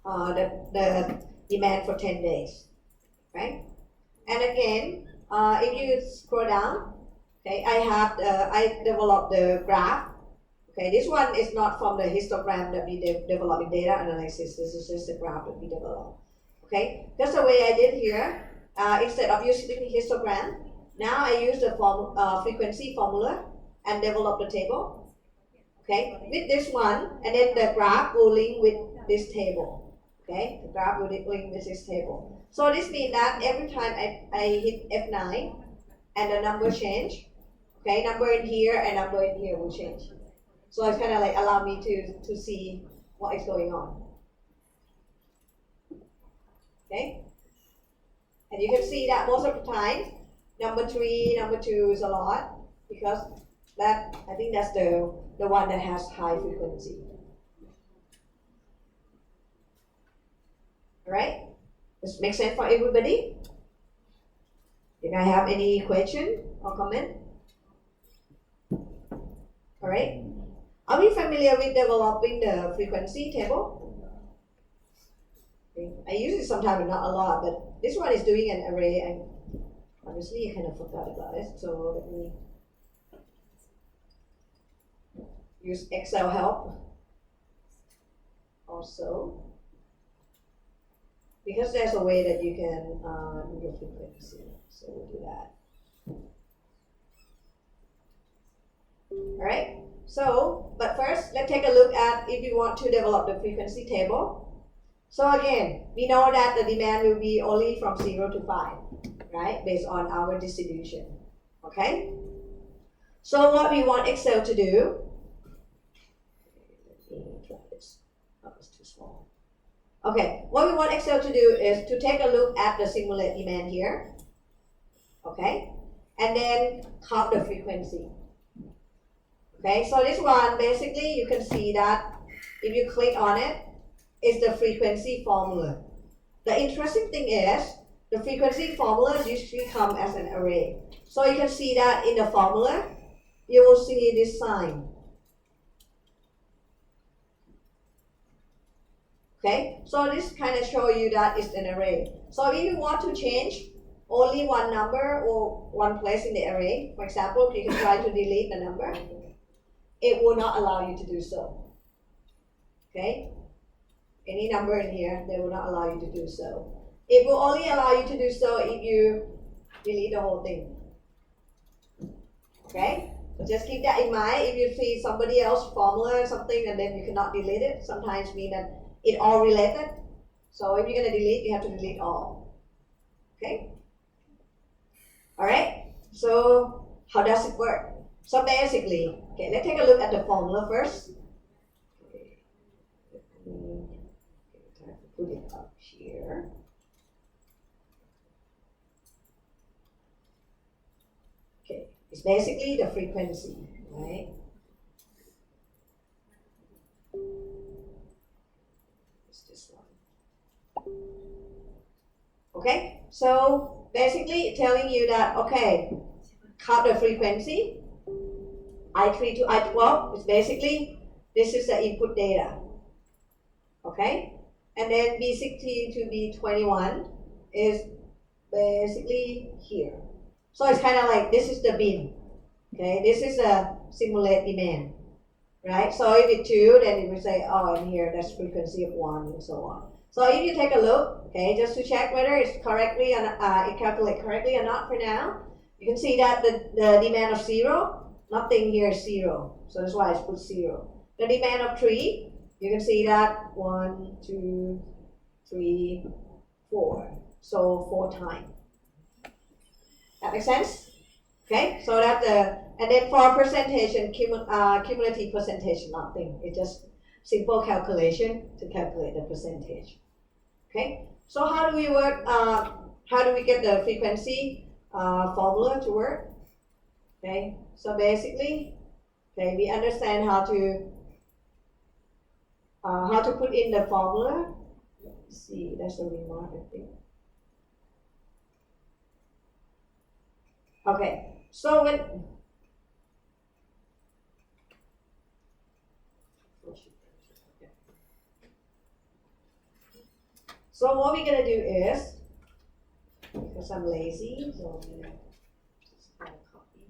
Speaker 1: the demand for 10 days, right? And again, if you scroll down, okay, I developed the graph. Okay, this one is not from the histogram that we developed in data analysis. This is just a graph that we developed. Okay, that's the way I did here. Instead of using the histogram, now I use the frequency formula and develop the table. Okay, with this one, and then the graph will link with this table. Okay, the graph will link with this table. So this means that every time I hit F9 and the number change, okay, number in here and number in here will change. So it's kind of like allow me to see what is going on. Okay, and you can see that most of the time, number 3, number 2 is a lot because that I think that's the one that has high frequency. All right, does it make sense for everybody? Did I have any question or comment? All right. Are we familiar with developing the frequency table? Okay. I use it sometimes, but not a lot, but this one is doing an array, and obviously I kind of forgot about it, so let me use Excel help. also, because there's a way that you can do the frequency. So we'll do that. Alright, so, but first, let's take a look at if you want to develop the frequency table. So again, we know that the demand will be only from 0 to 5, right, based on our distribution, okay? So what we want Excel to do, let me try this, that was too small. Okay, what we want Excel to do is to take a look at the simulate demand here, okay, and then count the frequency. Okay, so this one, basically, you can see that if you click on it, it's the frequency formula. The interesting thing is, the frequency formulas usually come as an array. So you can see that in the formula, you will see this sign. Okay, so this kind of show you that it's an array. So if you want to change only one number or one place in the array, for example, you can try to delete the number, it will not allow you to do so. Okay, any number in here, they will not allow you to do so. It will only allow you to do so if you delete the whole thing. Okay, so just keep that in mind. If you see somebody else formula or something and then you cannot delete it, sometimes mean that it all related. So if you're gonna delete, you have to delete all. Okay. All right. So how does it work? So basically, okay, let's take a look at the formula first. Okay. Try to put it up here. Okay, it's basically the frequency, right? This one. Okay, so basically telling you that, okay, count the frequency, I3 to I12 is basically, this is the input data, okay? And then B16 to B21 is basically here. So it's kind of like, this is the bin, okay? This is a simulate demand. Right? So if it's 2, then it will say, oh, and here that's frequency of 1 and so on. So if you take a look, okay, just to check whether it's correctly and it calculates correctly or not for now, you can see that the demand of 0, nothing here is 0. So that's why I put 0. The demand of 3, you can see that 1, 2, 3, 4. So 4 times. That makes sense? Okay, so that and then for presentation, cumulative percentage, nothing. It's just simple calculation to calculate the percentage. Okay, so how do we work? How do we get the frequency formula to work? Okay, so basically, okay, we understand how to put in the formula. Let's see, that's a remark, I think. Okay. So what we're gonna do is, because I'm lazy, so I'm gonna just copy.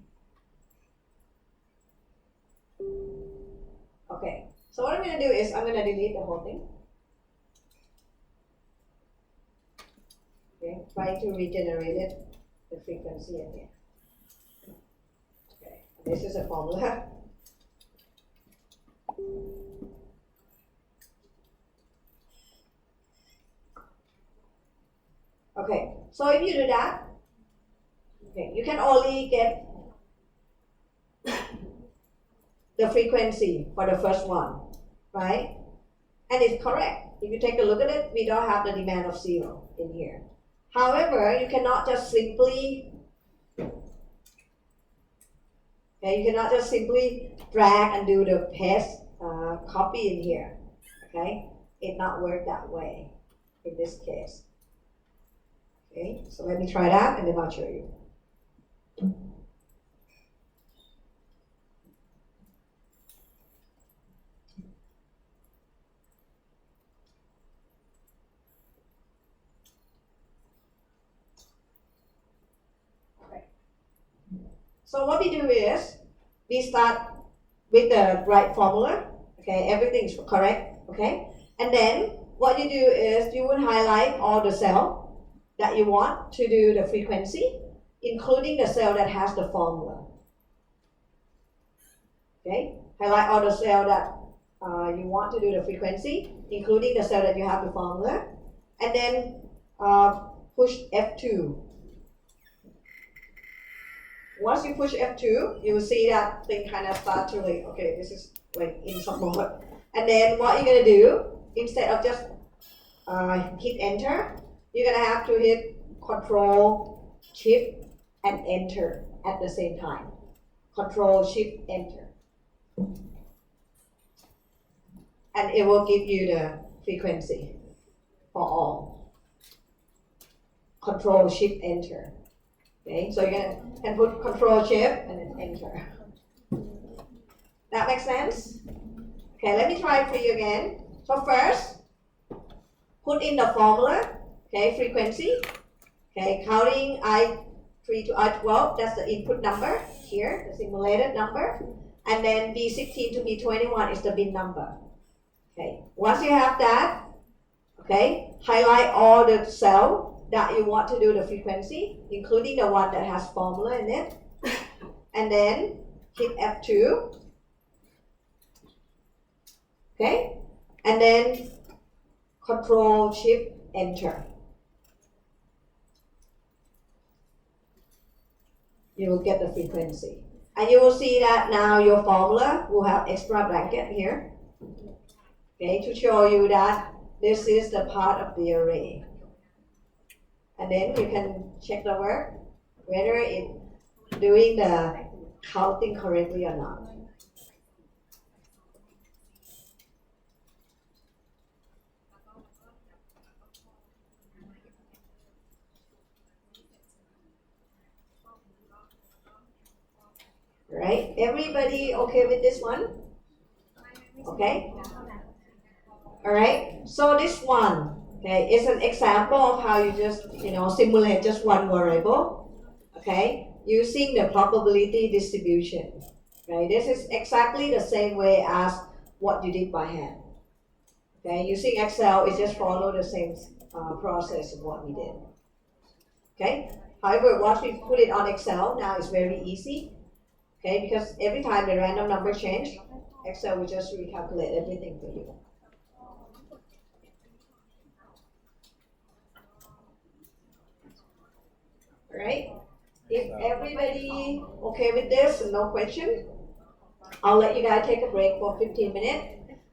Speaker 1: Okay, so what I'm gonna do is I'm gonna delete the whole thing. Okay, trying to regenerate it, the frequency again. This is a formula. Okay, so if you do that, okay, you can only get the frequency for the first one, right? And it's correct. If you take a look at it, we don't have the demand of 0 in here. However, you cannot just simply okay, you cannot just simply drag and do the paste copy in here. Okay, it not work that way in this case. Okay, so let me try that and then I'll show you. So what we do is, we start with the right formula, okay, everything is correct, okay? And then what you do is you would highlight all the cell that you want to do the frequency, including the cell that has the formula. Okay, highlight all the cell that you want to do the frequency, including the cell that you have the formula, and then push F2. Once you push F2, you will see that thing kind of start to like, okay, this is like in some mode. And then what you're gonna do, instead of just hit enter, you're gonna have to hit Control, Shift, and Enter at the same time. Control, Shift, Enter. And it will give you the frequency for all. Control, Shift, Enter. Okay, so you're gonna put Control, Shift, and then Enter. That makes sense? Okay, let me try it for you again. So first, put in the formula, okay, frequency. Okay, counting I3 to I12, that's the input number here, the simulated number. And then B16 to B21 is the bin number. Okay, once you have that, okay, highlight all the cells that you want to do the frequency, including the one that has formula in it. And then hit F2. Okay, and then Control, Shift, Enter. You will get the frequency. And you will see that now your formula will have extra blanket here. Okay, to show you that this is the part of the array. And then you can check the work, whether it's doing the counting correctly or not. Right? Everybody okay with this one? Okay? Alright, so this one, okay, is an example of how you just, simulate just one variable, okay, using the probability distribution. Okay, this is exactly the same way as what you did by hand. Okay, using Excel, it just follow the same process of what we did. Okay, however, once we put it on Excel, now it's very easy. Okay, because every time the random number change, Excel will just recalculate everything for you. Alright, if everybody okay with this and no question, I'll let you guys take a break for 15 minutes.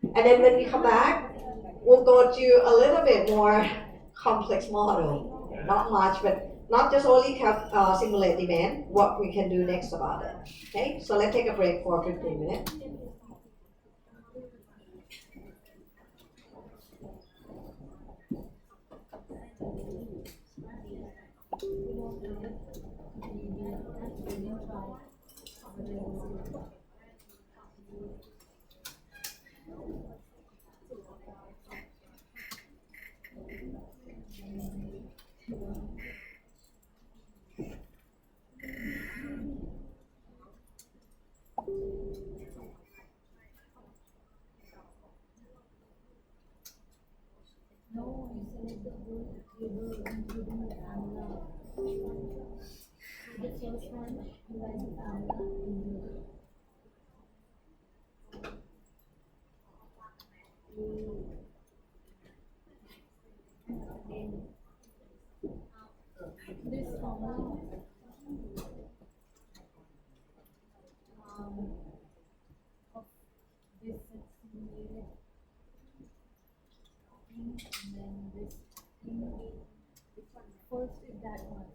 Speaker 1: And then when we come back, we'll go to a little bit more complex model. Not much, but not just only simulate demand, what we can do next about it. Okay, so let's take a break for 15 minutes.
Speaker 2: No, you select the whole table including the formula. The first one, you write the formula in the this formula of this simulated thing, and then this thing. First is that one.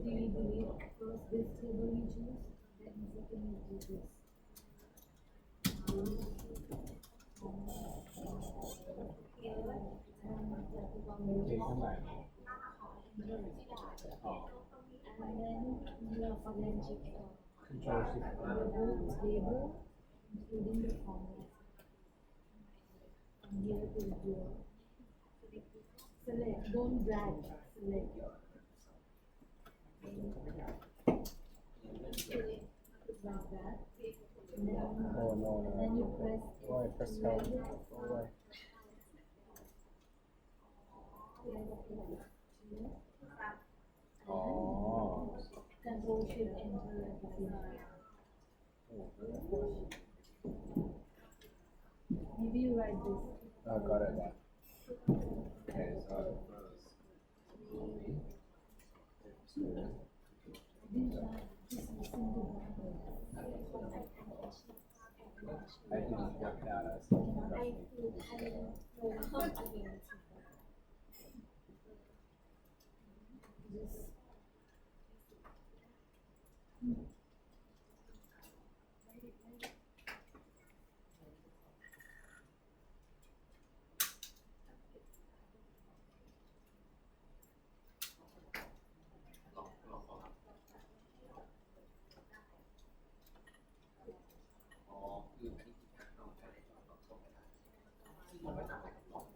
Speaker 2: Delete first this table you choose, then second you do this. And then you have a magic the whole table, including the formula. From here to here. Select, don't drag, select. Like that.
Speaker 4: Oh no, no.
Speaker 2: then you press
Speaker 4: Why press help? Why? Oh.
Speaker 2: Control shift enter everything. Maybe you write this.
Speaker 4: I got it now. Okay, so I didn't work it out as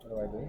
Speaker 4: What do I do?